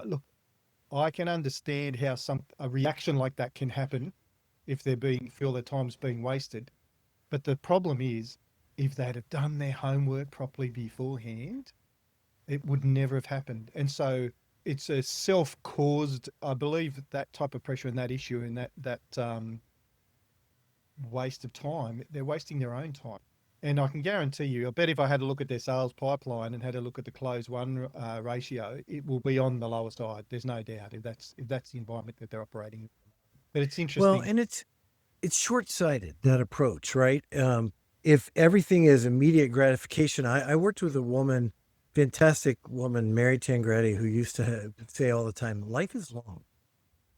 look, I can understand how a reaction like that can happen if feel their time's being wasted. But the problem is, if they'd have done their homework properly beforehand, it would never have happened. And so it's a self-caused, I believe, that type of pressure and that issue and that waste of time, they're wasting their own time. And I can guarantee you, I bet if I had a look at their sales pipeline and had a look at the close one ratio, it will be on the lower side. There's no doubt if that's the environment that they're operating in. But it's Well, interesting. and it's short-sighted, that approach, right? If everything is immediate gratification, I worked with a woman, fantastic woman, Mary Tangretti, who used to say all the time, life is long.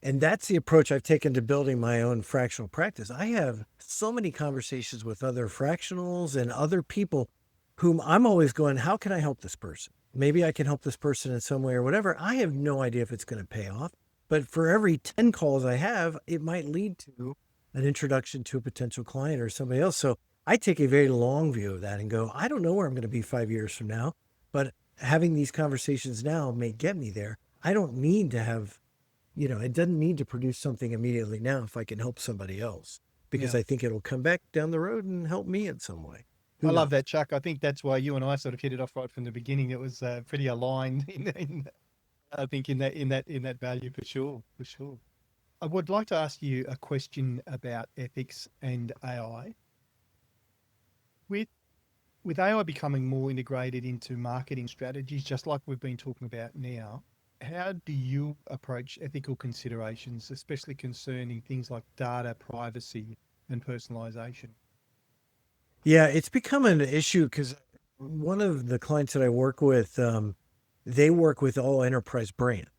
And that's the approach I've taken to building my own fractional practice. I have so many conversations with other fractionals and other people whom I'm always going, how can I help this person? Maybe I can help this person in some way or whatever. I have no idea if it's going to pay off. But for every 10 calls I have, it might lead to an introduction to a potential client or somebody else. So I take a very long view of that and go, I don't know where I'm going to be 5 years from now, but having these conversations now may get me there. I don't need to have, it doesn't need to produce something immediately now if I can help somebody else, because Yeah. I think it'll come back down the road and help me in some way. I Who love knows? that, Chuck. I think that's why you and I sort of hit it off right from the beginning. It was pretty aligned I think in that value for sure, for sure. I would like to ask you a question about ethics and AI. With with AI becoming more integrated into marketing strategies, just like we've been talking about now, how do you approach ethical considerations, especially concerning things like data privacy and personalization? Yeah, it's become an issue because one of the clients that I work with, they work with all enterprise brands.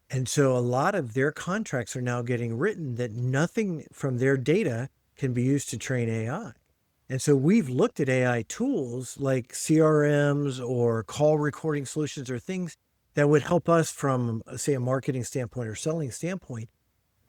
And so a lot of their contracts are now getting written that nothing from their data can be used to train AI. And so we've looked at AI tools like CRMs or call recording solutions or things that would help us from, say, a marketing standpoint or selling standpoint.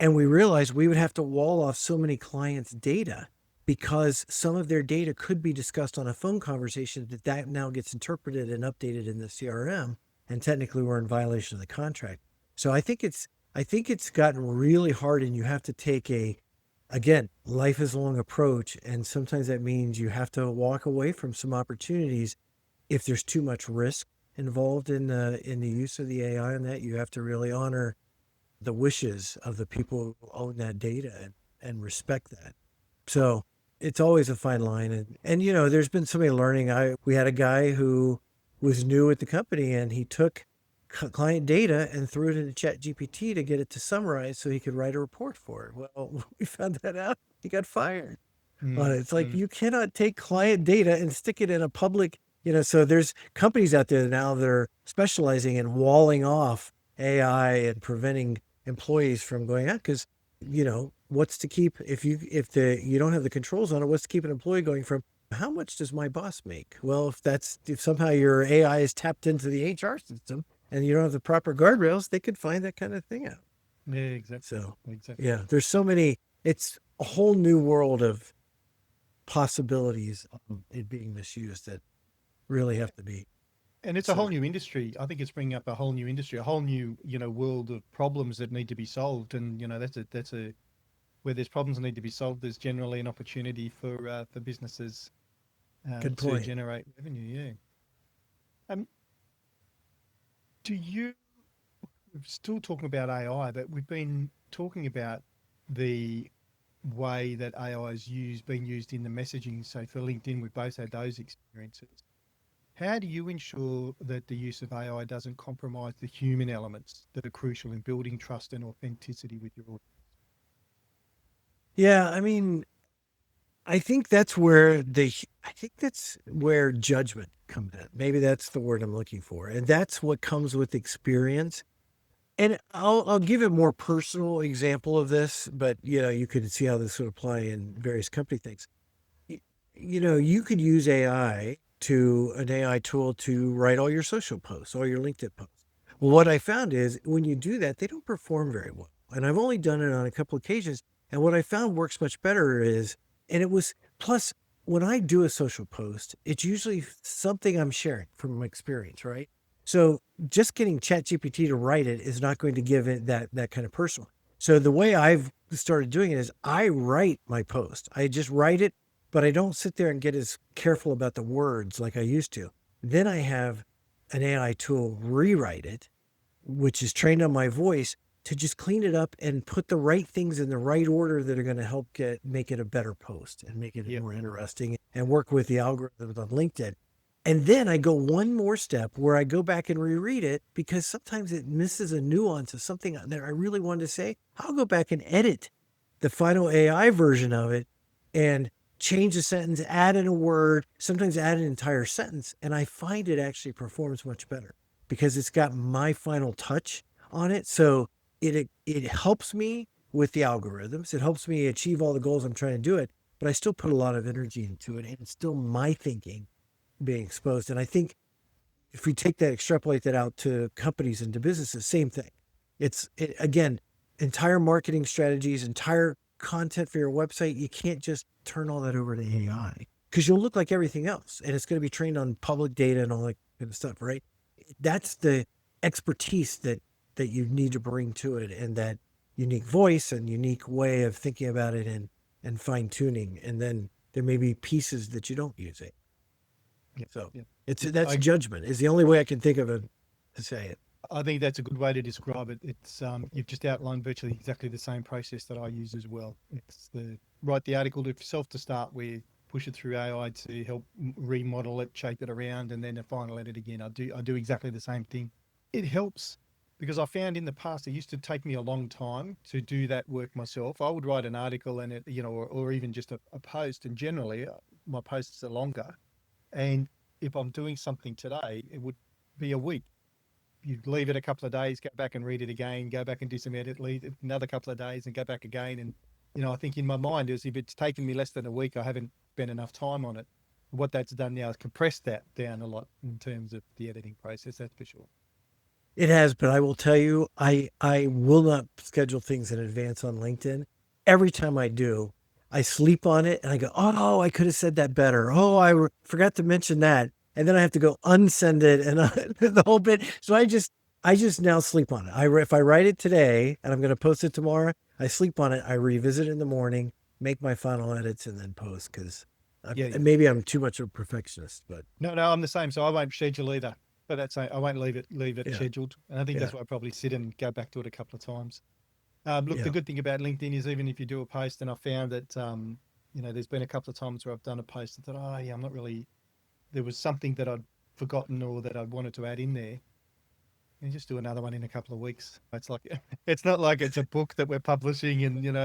And we realized we would have to wall off so many clients' data because some of their data could be discussed on a phone conversation that now gets interpreted and updated in the CRM. And technically we're in violation of the contract. So I think it's gotten really hard, and you have to take again, life is a long approach. And sometimes that means you have to walk away from some opportunities if there's too much risk involved in the use of the AI. And that you have to really honor the wishes of the people who own that data, and respect that. So it's always a fine line. And there's been so many learning. We had a guy who was new at the company, and he took client data and threw it into chat GPT to get it to summarize so he could write a report for it. Well, we found that out. He got fired. Mm, It's like mm. you cannot take client data and stick it in a public, so there's companies out there now that are specializing in walling off AI and preventing employees from going out because, what's to keep if you don't have the controls on it, what's to keep an employee going from how much does my boss make? Well, if somehow your AI is tapped into the HR system and you don't have the proper guardrails, they could find that kind of thing out. Yeah, exactly. So, Exactly. yeah, there's so many, it's a whole new world of possibilities of it being misused that really have to be And it's a whole considered. new industry. I think it's bringing up a whole new industry, a whole new, world of problems that need to be solved. And, that's a where there's problems that need to be solved, there's generally an opportunity for businesses Good to point. generate revenue. Yeah. Um, do you we're still talking about AI, but we've been talking about the way that AI is being used in the messaging. So for LinkedIn, we've both had those experiences. How do you ensure that the use of AI doesn't compromise the human elements that are crucial in building trust and authenticity with your audience? Yeah, I mean, I think that's where judgment comes in. Maybe that's the word I'm looking for. And that's what comes with experience. And I'll give a more personal example of this, but you could see how this would apply in various company things. y- you could use an AI tool to write all your social posts, all your LinkedIn posts. Well, what I found is when you do that, they don't perform very well. And I've only done it on a couple occasions. And what I found works much better and it was, plus, when I do a social post, it's usually something I'm sharing from my experience, right? So just getting ChatGPT to write it is not going to give it that kind of personal. So the way I've started doing it is I write my post. I just write it, but I don't sit there and get as careful about the words like I used to. Then I have an AI tool rewrite it, which is trained on my voice to just clean it up and put the right things in the right order that are going to help make it a better post and make it Yep. more interesting and work with the algorithms on LinkedIn. And then I go one more step where I go back and reread it because sometimes it misses a nuance of something that I really wanted to say. I'll go back and edit the final AI version of it and change a sentence, add in a word, sometimes add an entire sentence. And I find it actually performs much better because it's got my final touch on it. So it helps me with the algorithms. It helps me achieve all the goals I'm trying to do it, but I still put a lot of energy into it, and it's still my thinking being exposed. And I think if we take that, extrapolate that out to companies and to businesses, same thing. Again, entire marketing strategies, entire content for your website. You can't just turn all that over to AI because you'll look like everything else, and it's going to be trained on public data and all that kind of stuff, right? That's the expertise that you need to bring to it, and that unique voice and unique way of thinking about it, and fine tuning. And then there may be pieces that you don't use it. Yep. So Yep. that's I judgment is the only way I can think of it to say it. I think that's a good way to describe it. It's you've just outlined virtually exactly the same process that I use as well. It's the write the article to self to start with, push it through AI to help remodel it, shape it around, and then a final edit again. I do exactly the same thing. It helps because I found in the past it used to take me a long time to do that work myself. I would write an article and or even just a post, and generally my posts are longer. And if I'm doing something today, it would be a week. You'd leave it a couple of days, go back and read it again, go back and do some edit, leave it another couple of days and go back again. And I think in my mind is if it's taken me less than a week, I haven't spent enough time on it. What that's done now is compressed that down a lot in terms of the editing process. That's for sure. It has, but I will tell you, I will not schedule things in advance on LinkedIn. Every time I do, I sleep on it and I go, oh, I could have said that better. Oh, forgot to mention that, and then I have to go unsend it and the whole bit. So I just now sleep on it. If I write it today and I'm going to post it tomorrow, I sleep on it. I revisit it in the morning, make my final edits, and then post because Yeah, yeah. maybe I'm too much of a perfectionist, but No, I'm the same. So I won't schedule either. But that's I won't leave it yeah, scheduled. And I think yeah, that's why I probably sit and go back to it a couple of times. Look, the yeah. good thing about LinkedIn is even if you do a post, and I found that there's been a couple of times where I've done a post and thought, oh yeah, I'm not really. There was something that I'd forgotten or that I wanted to add in there. And just do another one in a couple of weeks. It's like it's not like it's a book that we're publishing, and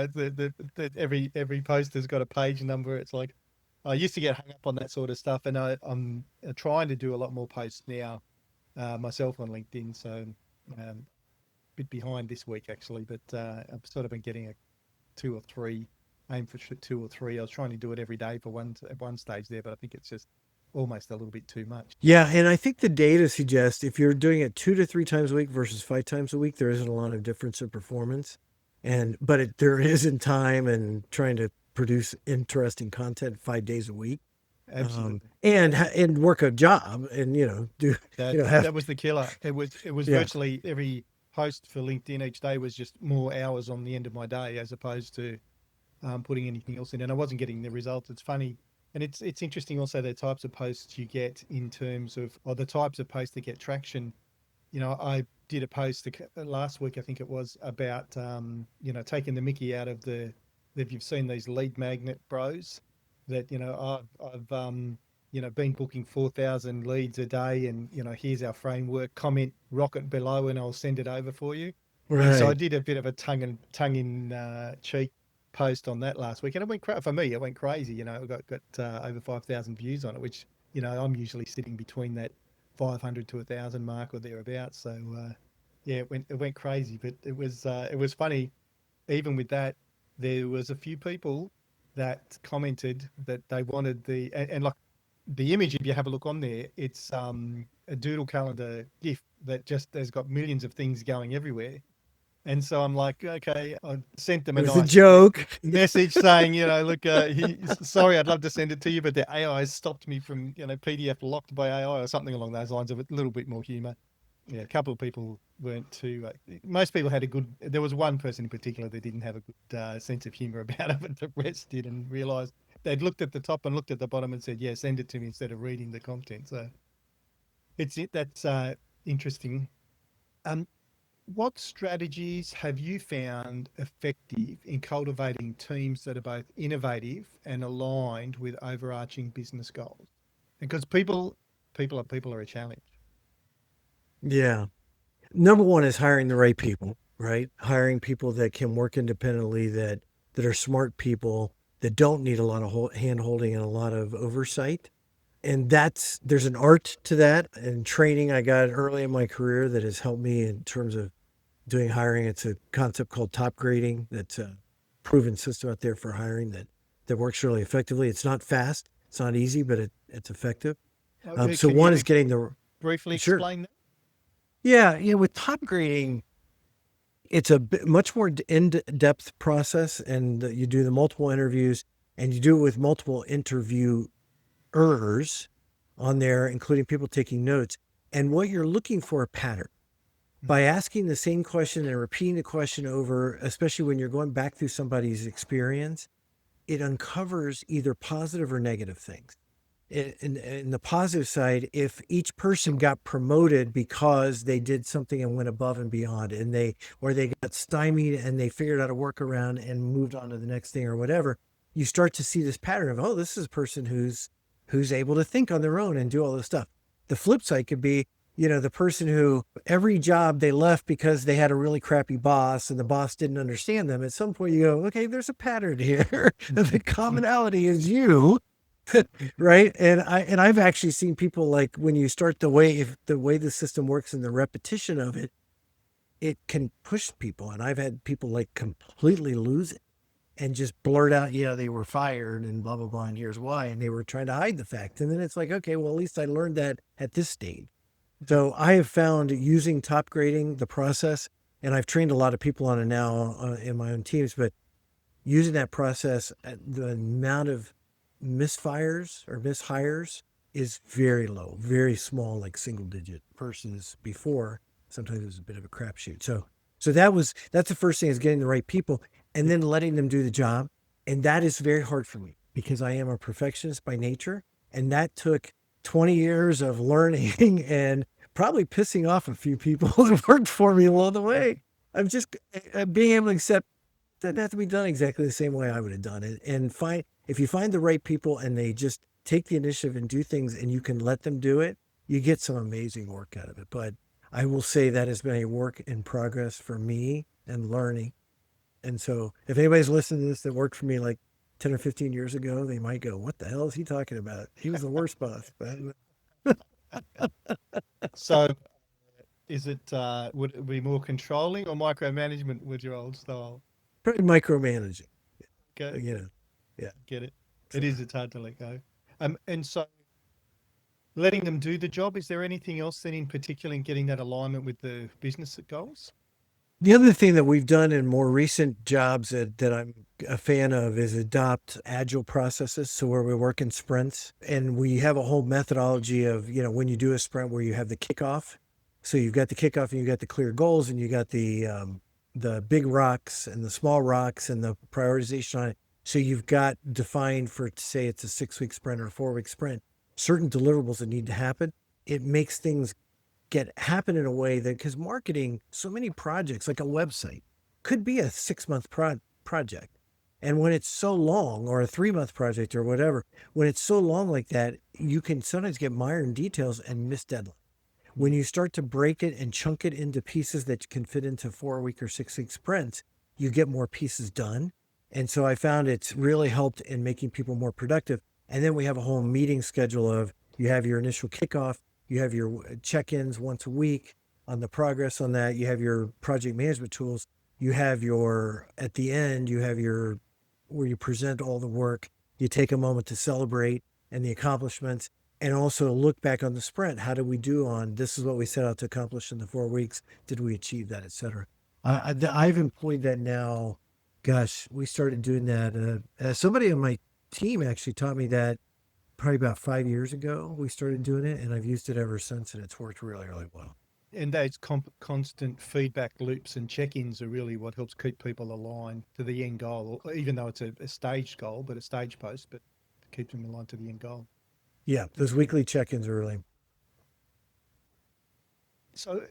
every post has got a page number. It's like I used to get hung up on that sort of stuff, and I'm trying to do a lot more posts now myself on LinkedIn. So a bit behind this week actually, but I've sort of been getting a two or three, aim for two or three. I was trying to do it every day for one at one stage there, but I think it's just almost a little bit too much. Yeah, and I think the data suggests if you're doing it 2 to 3 times a week versus 5 times a week, there isn't a lot of difference in performance. There is in time and trying to produce interesting content 5 days a week, Absolutely. and work a job and do have That was the killer. It was yeah. virtually every post for LinkedIn each day was just more hours on the end of my day as opposed to putting anything else in, and I wasn't getting the results. It's funny, and it's interesting also the types of posts you get in terms of or the types of posts that get traction. I did a post last week, I think it was, about taking the Mickey out of if you've seen these lead magnet bros that I've been booking 4,000 leads a day, and here's our framework. Comment rocket below, and I'll send it over for you. And so I Right. did a bit of a tongue in cheek post on that last week, and for me it went crazy. It got over 5,000 views on it, which I'm usually sitting between that 500 to 1,000 mark or thereabouts. So yeah, it went crazy, but it was funny. Even with that, there was a few people that commented that they wanted and like the image. If you have a look on there, it's a doodle calendar GIF that just has got millions of things going everywhere. And so I'm like, okay, I sent them It a was a nice joke. message saying, look, sorry, I'd love to send it to you, but the AI has stopped me from, PDF locked by AI or something along those lines of a little bit more humor. Yeah, a couple of people weren't too. Most people had a good. There was one person in particular that didn't have a good sense of humor about it, but the rest did, and realised they'd looked at the top and looked at the bottom and said, "Yeah, send it to me," instead of reading the content. So that's interesting. Um, what strategies have you found effective in cultivating teams that are both innovative and aligned with overarching business goals? Because people are a challenge. Yeah. Number one is hiring the right people, right? Hiring people that can work independently, that are smart people, that don't need a lot of hand holding and a lot of oversight. And there's an art to that and training I got early in my career that has helped me in terms of doing hiring. It's a concept called top grading. That's a proven system out there for hiring that works really effectively. It's not fast, it's not easy, but it's effective. So Can one you is getting the briefly sure. explain that? Yeah, yeah. With top grading, it's a much more in-depth process, and you do the multiple interviews, and you do it with multiple interviewers on there, including people taking notes. And what you're looking for a pattern by asking the same question and repeating the question over, especially when you're going back through somebody's experience, it uncovers either positive or negative things. In the positive side, if each person got promoted because they did something and went above and beyond, or they got stymied and they figured out a workaround and moved on to the next thing or whatever, you start to see this pattern of, oh, this is a person who's able to think on their own and do all this stuff. The flip side could be, the person who every job they left because they had a really crappy boss and the boss didn't understand them. At some point you go, okay, there's a pattern here. The commonality is you. Right. And I've actually seen people, like, when you start if the way the system works and the repetition of it, it can push people. And I've had people like completely lose it. and just blurt out, yeah, they were fired and blah, blah, blah, and here's why. And they were trying to hide the fact. And then it's like, okay, well, at least I learned that at this stage. So I have found using top grading, the process, and I've trained a lot of people on it now in my own teams, but using that process, the amount of misfires or mishires is very low, very small, like single digit versus before. Sometimes it was a bit of a crapshoot. So that's the first thing, is getting the right people and then letting them do the job. And that is very hard for me because I am a perfectionist by nature. And that took 20 years of learning and probably pissing off a few people that worked for me along the way. I'm just being able to accept that has to be done exactly the same way I would have done it. And if you find the right people and they just take the initiative and do things and you can let them do it, you get some amazing work out of it. But I will say that has been a work in progress for me and learning. And so if anybody's listening to this that worked for me like 10 or 15 years ago, they might go, what the hell is he talking about? He was the worst boss. So would it be more controlling or micromanagement with your old style? Pretty micromanaging, Okay, yeah. get it. So, It's hard to let go. And so letting them do the job, is there anything else then in particular in getting that alignment with the business goals? the other thing that we've done in more recent jobs that I'm a fan of is adopt agile processes. So where we work in sprints and we have a whole methodology of, when you do a sprint where you have the kickoff. So you've got the kickoff and you got the clear goals and you got the big rocks and the small rocks and the prioritization on it. So you've got defined for, say, it's a 6-week sprint or a 4-week sprint, certain deliverables that need to happen. It makes things happen in a way that, because marketing, so many projects like a website could be a 6-month project. And when it's so long, or a 3-month project or whatever, when it's so long like that, you can sometimes get mired in details and miss deadline. When you start to break it and chunk it into pieces that can fit into 4-week or 6-week sprints, you get more pieces done. And so I found it's really helped in making people more productive. And then we have a whole meeting schedule of, you have your initial kickoff, you have your check-ins once a week on the progress on that. You have your project management tools. You have at the end, you have where you present all the work. You take a moment to celebrate and the accomplishments, and also look back on the sprint. How did we do on, this is what we set out to accomplish in the 4 weeks. Did we achieve that, et cetera? I've employed that now. Gosh, we started doing that. Somebody on my team actually taught me that probably about 5 years ago. We started doing it, and I've used it ever since, and it's worked really, really well. And those constant feedback loops and check-ins are really what helps keep people aligned to the end goal, even though it's a staged goal, but a stage post, but keeps them aligned to the end goal. Yeah, those weekly check-ins are really. So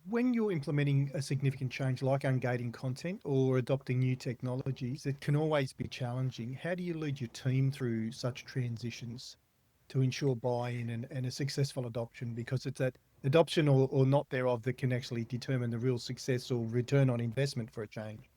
when you're implementing a significant change like ungating content or adopting new technologies, it can always be challenging. How do you lead your team through such transitions to ensure buy-in and a successful adoption? Because it's that adoption or not thereof that can actually determine the real success or return on investment for a change.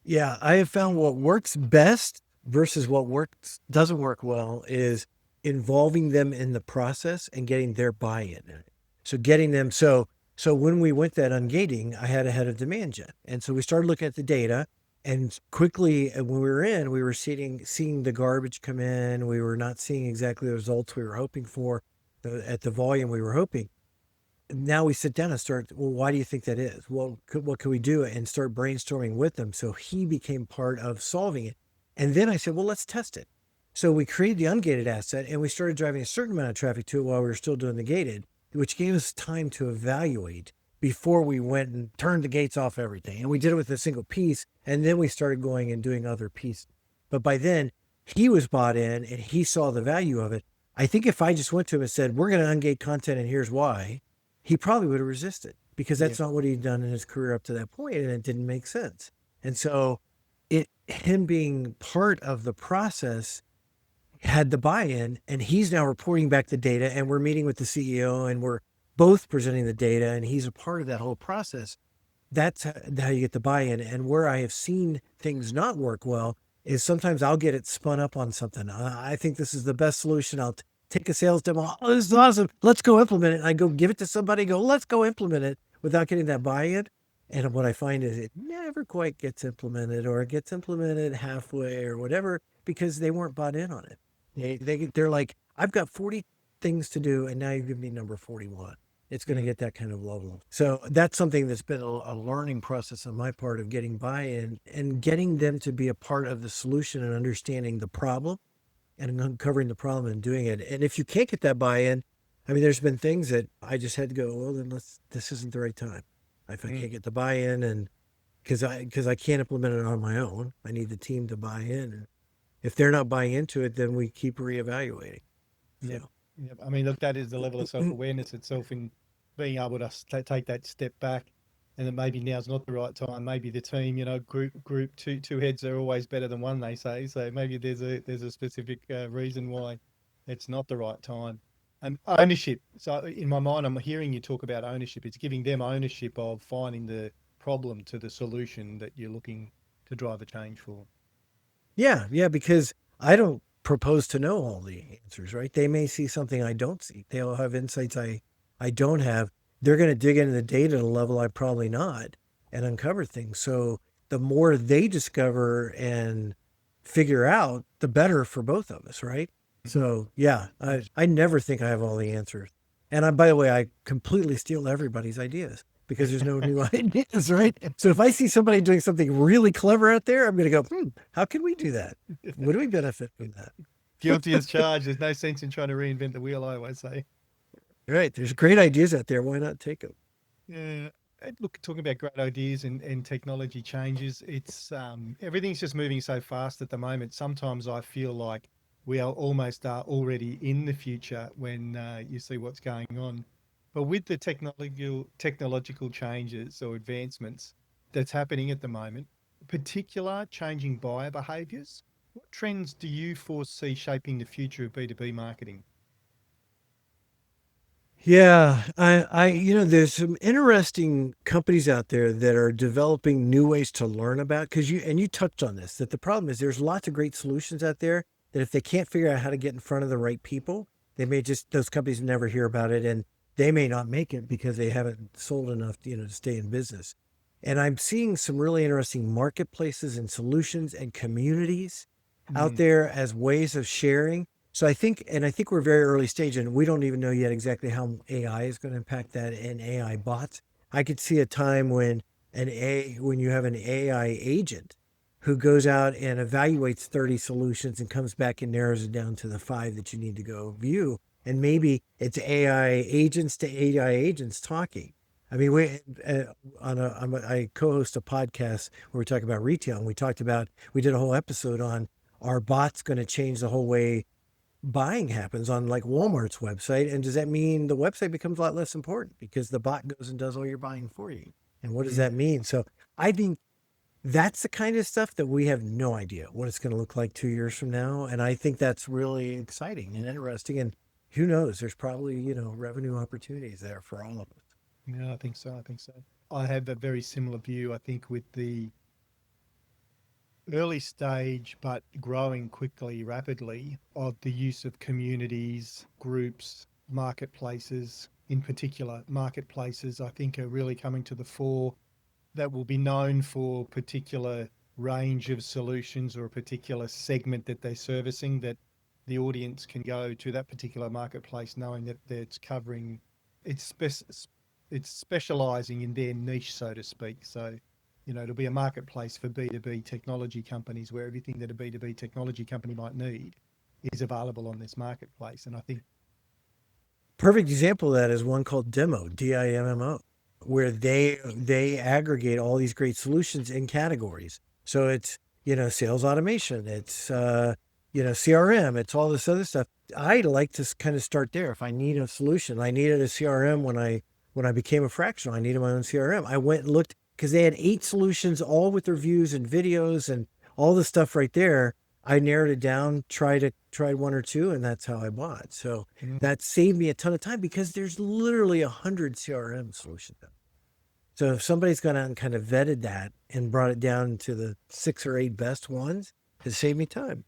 Yeah, I have found what works best versus what doesn't work well is involving them in the process and getting their buy-in. So getting them, so when we went that ungating, I had a head of demand gen. And so we started looking at the data, and quickly when we were in, we were seeing the garbage come in. We were not seeing exactly the results we were hoping for at the volume we were hoping. Now we sit down and start, well, why do you think that is? Well, what can we do? And start brainstorming with them. So he became part of solving it. And then I said, well, let's test it. So we created the ungated asset, and we started driving a certain amount of traffic to it while we were still doing the gated, which gave us time to evaluate before we went and turned the gates off everything. And we did it with a single piece, and then we started going and doing other pieces. But by then, he was bought in, and he saw the value of it. I think if I just went to him and said, we're going to ungate content, and here's why, he probably would have resisted, because that's not what he'd done in his career up to that point, and it didn't make sense. And so him being part of the process had the buy-in, and he's now reporting back the data, and we're meeting with the CEO, and we're both presenting the data, and he's a part of that whole process. That's how you get the buy-in. And where I have seen things not work well is sometimes I'll get it spun up on something. I think this is the best solution. I'll take a sales demo. Oh, this is awesome. Let's go implement it. And I go give it to somebody, go, let's go implement it, without getting that buy-in. And what I find is it never quite gets implemented, or it gets implemented halfway or whatever, because they weren't bought in on it. They're like, I've got 40 things to do, and now you give me number 41. It's going to Mm. get that kind of level. So that's something that's been a learning process on my part of getting buy-in and getting them to be a part of the solution and understanding the problem and uncovering the problem and doing it. And if you can't get that buy-in, I mean, there's been things that I just had to go, well, then this isn't the right time. If I Mm. can't get the buy-in, and because I can't implement it on my own, I need the team to buy in. And if they're not buying into it, then we keep reevaluating. Yep. So, Yep. I mean, look, that is the level of self-awareness itself in being able to take that step back, and that maybe now's not the right time. Maybe the team, group two heads are always better than one, they say. So maybe there's a specific reason why it's not the right time. And ownership. So in my mind, I'm hearing you talk about ownership. It's giving them ownership of finding the problem to the solution that you're looking to drive a change for. yeah, because I don't propose to know all the answers, right? They may see something I don't see. They'll have insights I don't have. They're going to dig into the data at a level I probably not and uncover things. So the more they discover and figure out, the better for both of us, right? Mhm. So yeah, I never think I have all the answers. And by the way, I completely steal everybody's ideas because there's no new ideas, right? So if I see somebody doing something really clever out there, I'm going to go, how can we do that? What do we benefit from that? Guilty as charged. There's no sense in trying to reinvent the wheel, I always say. Right. There's great ideas out there. Why not take them? Yeah. Look, talking about great ideas and technology changes, it's everything's just moving so fast at the moment. Sometimes I feel like we are almost already in the future when you see what's going on. But with the technological changes or advancements that's happening at the moment, particular changing buyer behaviors, what trends do you foresee shaping the future of B2B marketing? Yeah, there's some interesting companies out there that are developing new ways to learn about, because you touched on this, that the problem is there's lots of great solutions out there that if they can't figure out how to get in front of the right people, those companies never hear about it, and they may not make it because they haven't sold enough, to stay in business. And I'm seeing some really interesting marketplaces and solutions and communities out Mm. there as ways of sharing. So I think we're very early stage, and we don't even know yet exactly how AI is going to impact that and AI bots. I could see a time when you have an AI agent who goes out and evaluates 30 solutions and comes back and narrows it down to the 5 that you need to go view. And maybe it's AI agents to AI agents talking. I mean, I co-host a podcast where we talk about retail, and we did a whole episode on, are bots going to change the whole way buying happens on like Walmart's website? And does that mean the website becomes a lot less important because the bot goes and does all your buying for you? And what does Mm. that mean? So I think that's the kind of stuff that we have no idea what it's going to look like 2 years from now. And I think that's really exciting and interesting. And who knows? There's probably, revenue opportunities there for all of us. Yeah, I think so. I think so. I have a very similar view, I think, with the early stage, but growing quickly, rapidly, of the use of communities, groups, marketplaces, in particular, marketplaces, I think are really coming to the fore that will be known for particular range of solutions or a particular segment that they're servicing, that the audience can go to that particular marketplace knowing that it's covering, it's it's specializing in their niche, so to speak. So, it'll be a marketplace for B2B technology companies where everything that a B2B technology company might need is available on this marketplace. And I think, Perfect example of that is one called Demo, DIMMO, where they aggregate all these great solutions in categories. So it's, sales automation, it's CRM, it's all this other stuff. I like to kind of start there. If I need a solution, I needed a CRM when I became a fractional, I needed my own CRM. I went and looked because they had 8 solutions, all with reviews and videos and all the stuff right there. I narrowed it down, tried one or two, and that's how I bought. So mm, that saved me a ton of time because there's literally 100 CRM solutions. So if somebody's gone out and kind of vetted that and brought it down to the 6 or 8 best ones, it saved me time.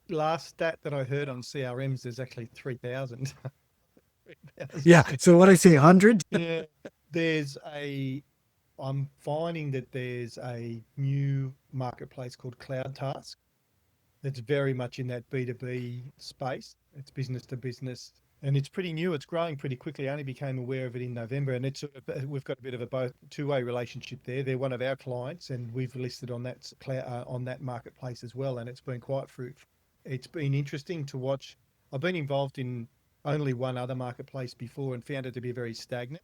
last stat that I heard on CRMs, there's actually 3,000. Yeah. So what I say, 100? Yeah, there's a I'm finding that there's a new marketplace called Cloud Task that's very much in that B2B space. It's business to business, and it's pretty new. It's growing pretty quickly. I only became aware of it in November, and it's sort of, we've got a bit of a both two-way relationship there. They're one of our clients, and we've listed on that on that marketplace as well, and it's been quite fruitful. It's been interesting to watch. I've been involved in only one other marketplace before and found it to be very stagnant.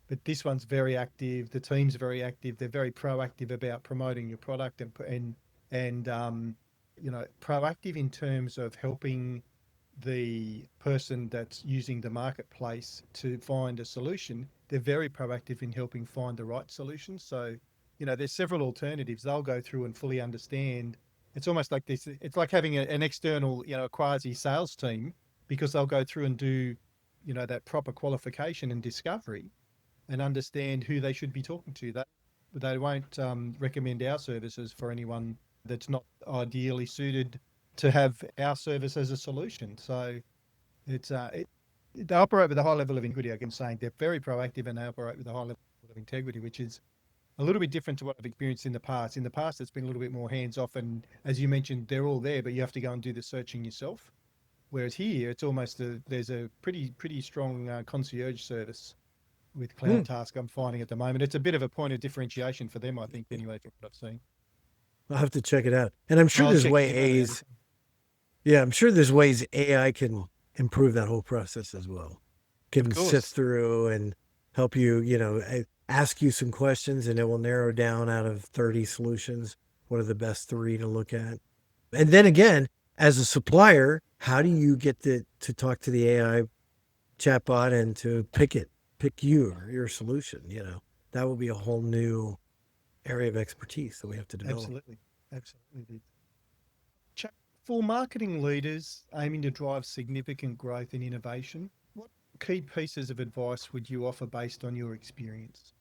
But this one's very active. The team's very active. They're very proactive about promoting your product and proactive in terms of helping the person that's using the marketplace to find a solution. They're very proactive in helping find the right solution. So, there's several alternatives. They'll go through and fully understand. It's almost like this. It's like having an external, a quasi sales team, because they'll go through and do, that proper qualification and discovery and understand who they should be talking to. They won't recommend our services for anyone that's not ideally suited to have our service as a solution. So they operate with a high level of integrity. I can say they're very proactive and they operate with a high level of integrity, which is a little bit different to what I've experienced in the past. In the past, it's been a little bit more hands off, and as you mentioned, they're all there, but you have to go and do the searching yourself. Whereas here, it's almost there's a pretty strong concierge service with Hmm. Cloud Task. I'm finding at the moment it's a bit of a point of differentiation for them, I think, anyway, from what I've seen. I'll have to check it out. And I'm sure I'll there's check it out. ways, yeah, I'm sure there's ways AI can improve that whole process as well. Of Can sift course. through and help you, ask you some questions and it will narrow down out of 30 solutions what are the best three to look at. And then again, as a supplier, how do you get to talk to the AI chatbot and to pick you or your solution? That will be a whole new area of expertise that we have to develop. Absolutely. Absolutely. For marketing leaders aiming to drive significant growth and innovation, what key pieces of advice would you offer based on your experience?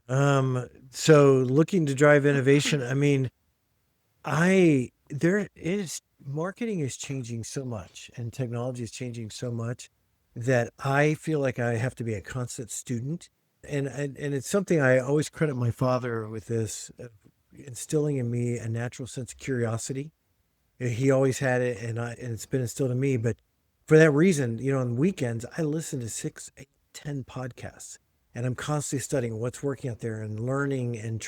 So looking to drive innovation, I mean, I there is marketing is changing so much and technology is changing so much that I feel like I have to be a constant student. And it's something I always credit my father with this, instilling in me a natural sense of curiosity. He always had it, and it's been instilled in me. But for that reason, on weekends, I listen to 6, 8, 10 podcasts, and I'm constantly studying what's working out there and learning and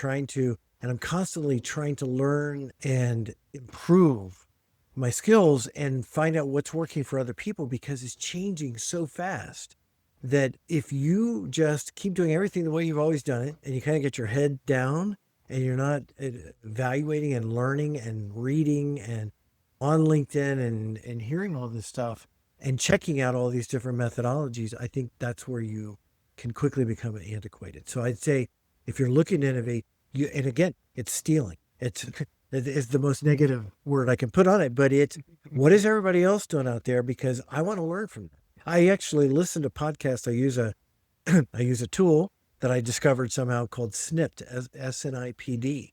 and I'm constantly trying to learn and improve my skills and find out what's working for other people because it's changing so fast that if you just keep doing everything the way you've always done it and you kind of get your head down and you're not evaluating and learning and reading and on LinkedIn and hearing all this stuff and checking out all these different methodologies, I think that's where you can quickly become antiquated. So I'd say if you're looking to innovate, and again, it's stealing. It's the most negative word I can put on it, but it's what is everybody else doing out there? Because I want to learn from them. I actually listen to podcasts. I use a tool that I discovered somehow called Snipped, SNIPD.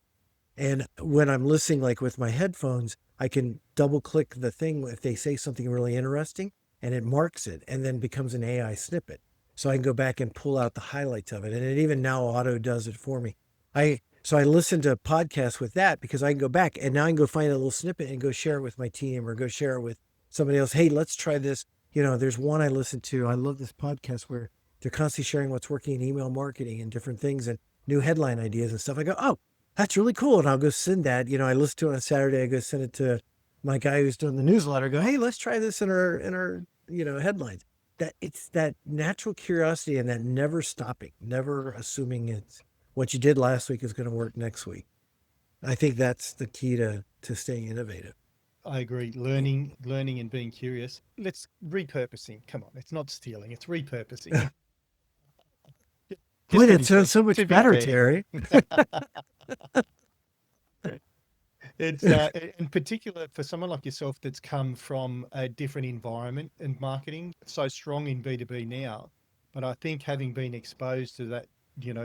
And when I'm listening, like with my headphones, I can double click the thing if they say something really interesting and it marks it and then becomes an AI snippet. So I can go back and pull out the highlights of it. And it even now auto does it for me. So I listen to podcasts with that because I can go back and now I can go find a little snippet and go share it with my team or go share it with somebody else. Hey, let's try this. There's one I listen to. I love this podcast where they're constantly sharing what's working in email marketing and different things and new headline ideas and stuff. I go, oh, that's really cool. And I'll go send that. I listen to it on Saturday. I go send it to my guy who's doing the newsletter. I go, hey, let's try this in our headlines. That it's that natural curiosity and that never stopping, never assuming it's what you did last week is going to work next week. I think that's the key to staying innovative. I agree. Learning and being curious. Let's repurposing. Come on, it's not stealing, it's repurposing. Boy, Just to that be fair. sounds so To much be better, fair. Terry. It's in particular for someone like yourself that's come from a different environment and marketing, so strong in B2B now. But I think having been exposed to that,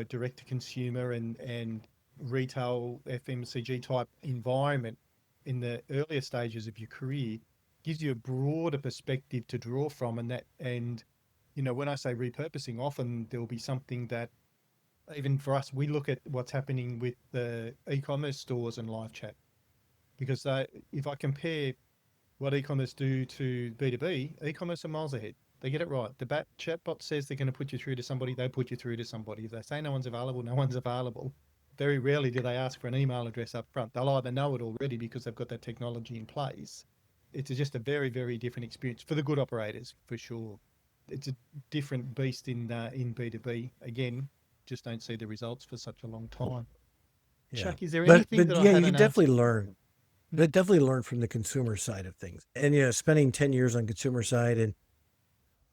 direct to consumer and retail FMCG type environment in the earlier stages of your career gives you a broader perspective to draw from, and when I say repurposing, often there'll be something that, even for us, we look at what's happening with the e-commerce stores and live chat. Because if I compare what e-commerce do to B2B, e-commerce are miles ahead. They get it right. The chatbot says they're going to put you through to somebody, they put you through to somebody. If they say no one's available, no one's available. Very rarely do they ask for an email address up front. They'll either know it already because they've got that technology in place. It's just a very, very different experience for the good operators, for sure. It's a different beast in B2B. Again, just don't see the results for such a long time. Yeah. Chuck, is there But anything that I yeah, you haven't asked? definitely learn. But definitely learn from the consumer side of things. And spending 10 years on consumer side, and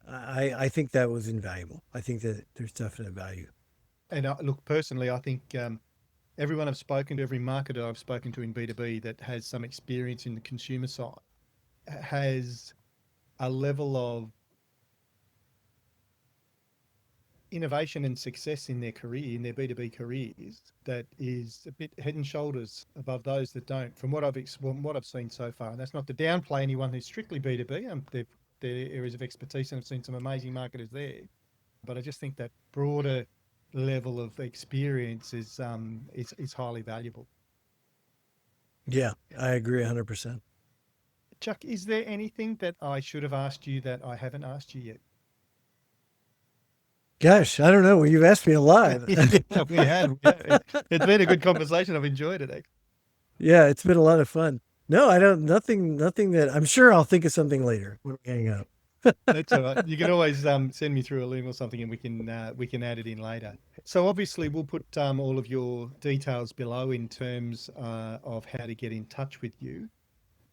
I think that was invaluable. I think that there's definite value. And look, personally, I think everyone I've spoken to, every marketer I've spoken to in B2B that has some experience in the consumer side has a level of innovation and success in their career, in their B2B careers, that is a bit head and shoulders above those that don't, from what I've seen so far. And that's not to downplay anyone who's strictly B2B. Their areas of expertise, and I've seen some amazing marketers there. But I just think that broader level of experience is highly valuable. Yeah, I agree 100%. Chuck, is there anything that I should have asked you that I haven't asked you yet? Gosh, I don't know. Well, you've asked me a lot. Yeah, we had. Yeah. It's been a good conversation. I've enjoyed it. Yeah, it's been a lot of fun. No, I don't. Nothing that I'm sure I'll think of something later when we hang out. That's all right. You can always send me through a link or something, and we can add it in later. So obviously, we'll put all of your details below in terms of how to get in touch with you.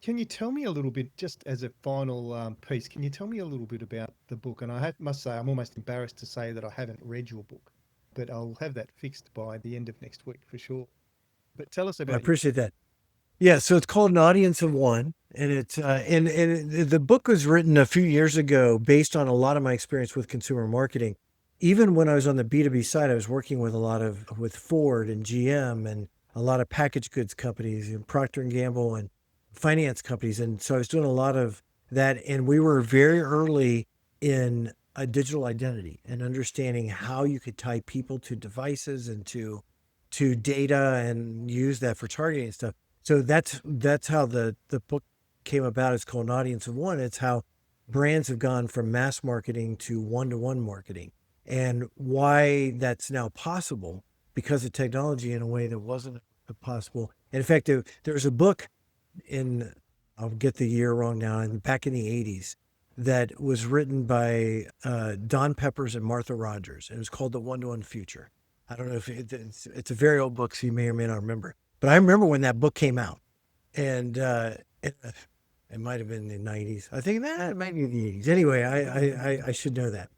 Can you tell me a little bit, just as a final piece? Can you tell me a little bit about the book? And must say, I'm almost embarrassed to say that I haven't read your book, but I'll have that fixed by the end of next week for sure. But tell us I about your. appreciate that. Yeah, so it's called An Audience of One, and it's the book was written a few years ago based on a lot of my experience with consumer marketing. Even when I was on the B2B side, I was working with a lot of with Ford and GM and a lot of packaged goods companies and Procter and Gamble and finance companies, and so I was doing a lot of that. And we were very early in a digital identity and understanding how you could tie people to devices and to data and use that for targeting and stuff. So that's how the book came about. It's called An Audience of One. It's how brands have gone from mass marketing to one-to-one marketing, and why that's now possible because of technology in a way that wasn't possible. And in fact, there's a book in, I'll get the year wrong now, and back in the 80s, that was written by Don Peppers and Martha Rogers. It was called The One-to-One Future. I don't know if it's a very old book, so you may or may not remember. But I remember when that book came out, and it might have been the 90s. I think that it might be the 80s. Anyway, I should know that.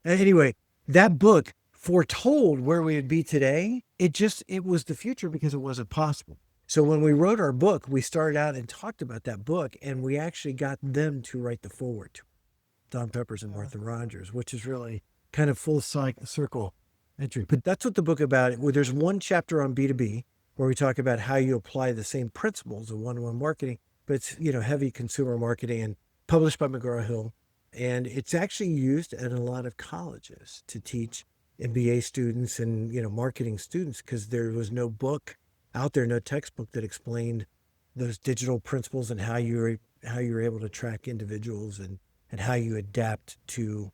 Anyway, that book foretold where we would be today. It was the future because it wasn't possible. So when we wrote our book, we started out and talked about that book, and we actually got them to write the foreword to Don Peppers and Martha Rogers, which is really kind of full circle entry. But that's what the book about. Well, there's one chapter on B2B where we talk about how you apply the same principles of one-to-one marketing, but it's heavy consumer marketing and published by McGraw-Hill, and it's actually used at a lot of colleges to teach MBA students and marketing students, because there was no book out there, no textbook that explained those digital principles and how you're able to track individuals and how you adapt to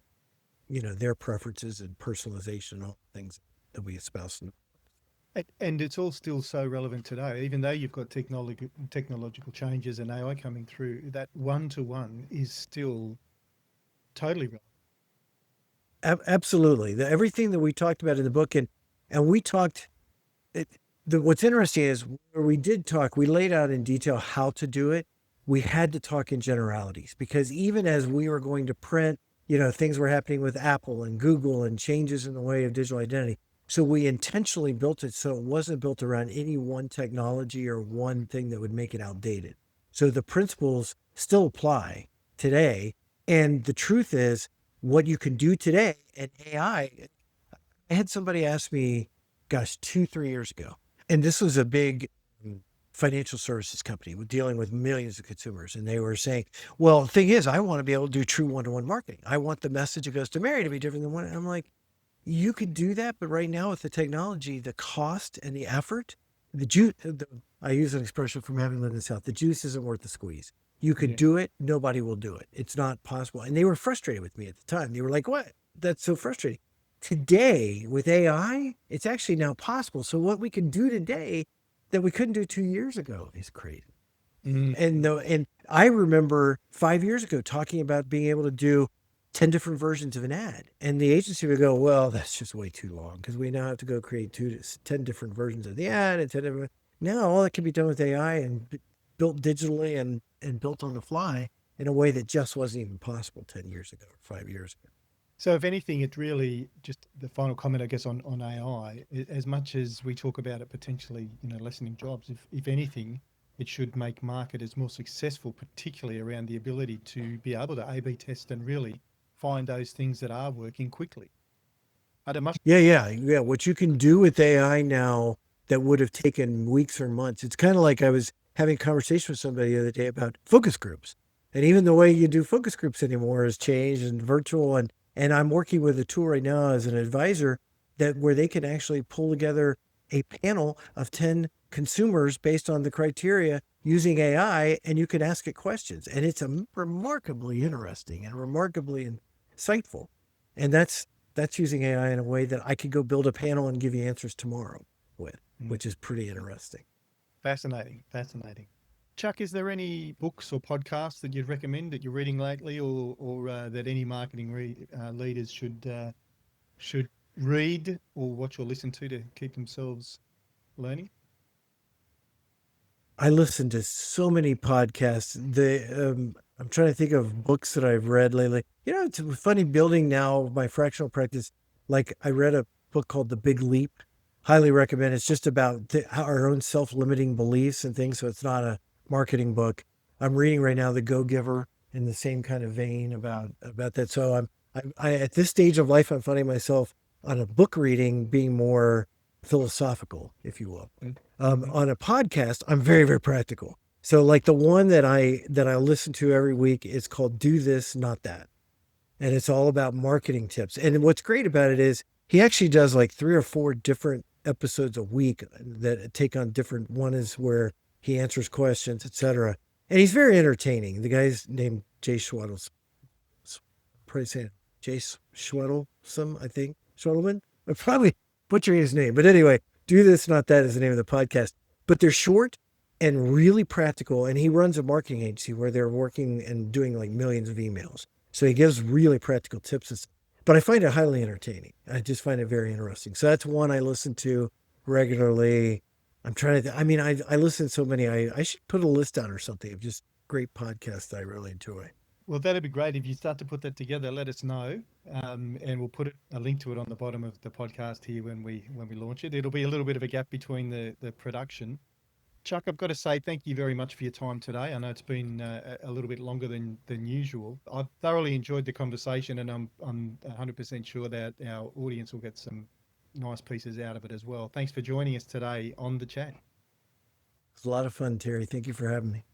their preferences and personalization and all the things that we espouse. And it's all still so relevant today, even though you've got technological changes and AI coming through. That one-to-one is still totally relevant. Absolutely, everything that we talked about in the book, and we talked. What's interesting is where we did talk, we laid out in detail how to do it. We had to talk in generalities, because even as we were going to print, things were happening with Apple and Google and changes in the way of digital identity. So we intentionally built it so it wasn't built around any one technology or one thing that would make it outdated. So the principles still apply today. And the truth is, what you can do today in AI, I had somebody ask me, gosh, 2-3 years ago, and this was a big financial services company with dealing with millions of consumers. And they were saying, well, the thing is, I want to be able to do true one-to-one marketing. I want the message that goes to Mary to be different than one. And I'm like, you could do that, but right now with the technology, the cost and the effort, the juice, I use an expression from having lived in the South, the juice isn't worth the squeeze. You could Yeah. do it. Nobody will do it. It's not possible. And they were frustrated with me at the time. They were like, what? That's so frustrating. Today with AI, it's actually now possible. So what we can do today that we couldn't do 2 years ago is crazy. Mm. And I remember 5 years ago talking about being able to do 10 different versions of an ad. And the agency would go, well, that's just way too long because we now have to go create 10 different versions of the ad. And 10 different, now all that can be done with AI and built digitally and built on the fly in a way that just wasn't even possible 10 years ago or 5 years ago. So if anything, it's really just the final comment, I guess, on AI. As much as we talk about it potentially, lessening jobs, if anything, it should make marketers more successful, particularly around the ability to be able to A/B test and really find those things that are working quickly. At a much Yeah. What you can do with AI now that would have taken weeks or months. It's kind of like I was having a conversation with somebody the other day about focus groups. And even the way you do focus groups anymore has changed and virtual. And I'm working with a tool right now as an advisor that where they can actually pull together a panel of 10 consumers based on the criteria using AI, and you can ask it questions. And it's remarkably interesting and remarkably insightful. And that's using AI in a way that I could go build a panel and give you answers tomorrow with, Mm, which is pretty interesting. fascinating, fascinating. Chuck, is there any books or podcasts that you'd recommend that you're reading lately, or that any marketing leaders should read or watch or listen to keep themselves learning? I listen to so many podcasts. I'm trying to think of books that I've read lately. It's funny building now my fractional practice. Like I read a book called The Big Leap. Highly recommend. It's just about our own self-limiting beliefs and things. So it's not a marketing book. I'm reading right now The Go Giver in the same kind of vein about that. So I at this stage of life, I'm finding myself on a book reading being more philosophical, if you will. Mm-hmm. On a podcast, I'm very, very practical. So like the one that I listen to every week is called Do This, Not That. And it's all about marketing tips. And what's great about it is he actually does like 3 or 4 different episodes a week that take on different. One is where he answers questions, etc. And he's very entertaining. The guy's named Jay Schwettles. Probably saying Jay Schwettelsome, I think. Schwettelman. I'm probably butchering his name. But anyway, Do This, Not That is the name of the podcast. But they're short and really practical. And he runs a marketing agency where they're working and doing like millions of emails. So he gives really practical tips. But I find it highly entertaining. I just find it very interesting. So that's one I listen to regularly. I'm trying to, I listen to so many. I should put a list out or something of just great podcasts that I really enjoy. Well, that'd be great if you start to put that together. Let us know, and we'll put a link to it on the bottom of the podcast here when we launch it. It'll be a little bit of a gap between the production. Chuck, I've got to say thank you very much for your time today. I know it's been a little bit longer than usual. I've thoroughly enjoyed the conversation, and I'm 100% sure that our audience will get some nice pieces out of it as well. Thanks for joining us today on the chat. It's a lot of fun, Terry. Thank you for having me.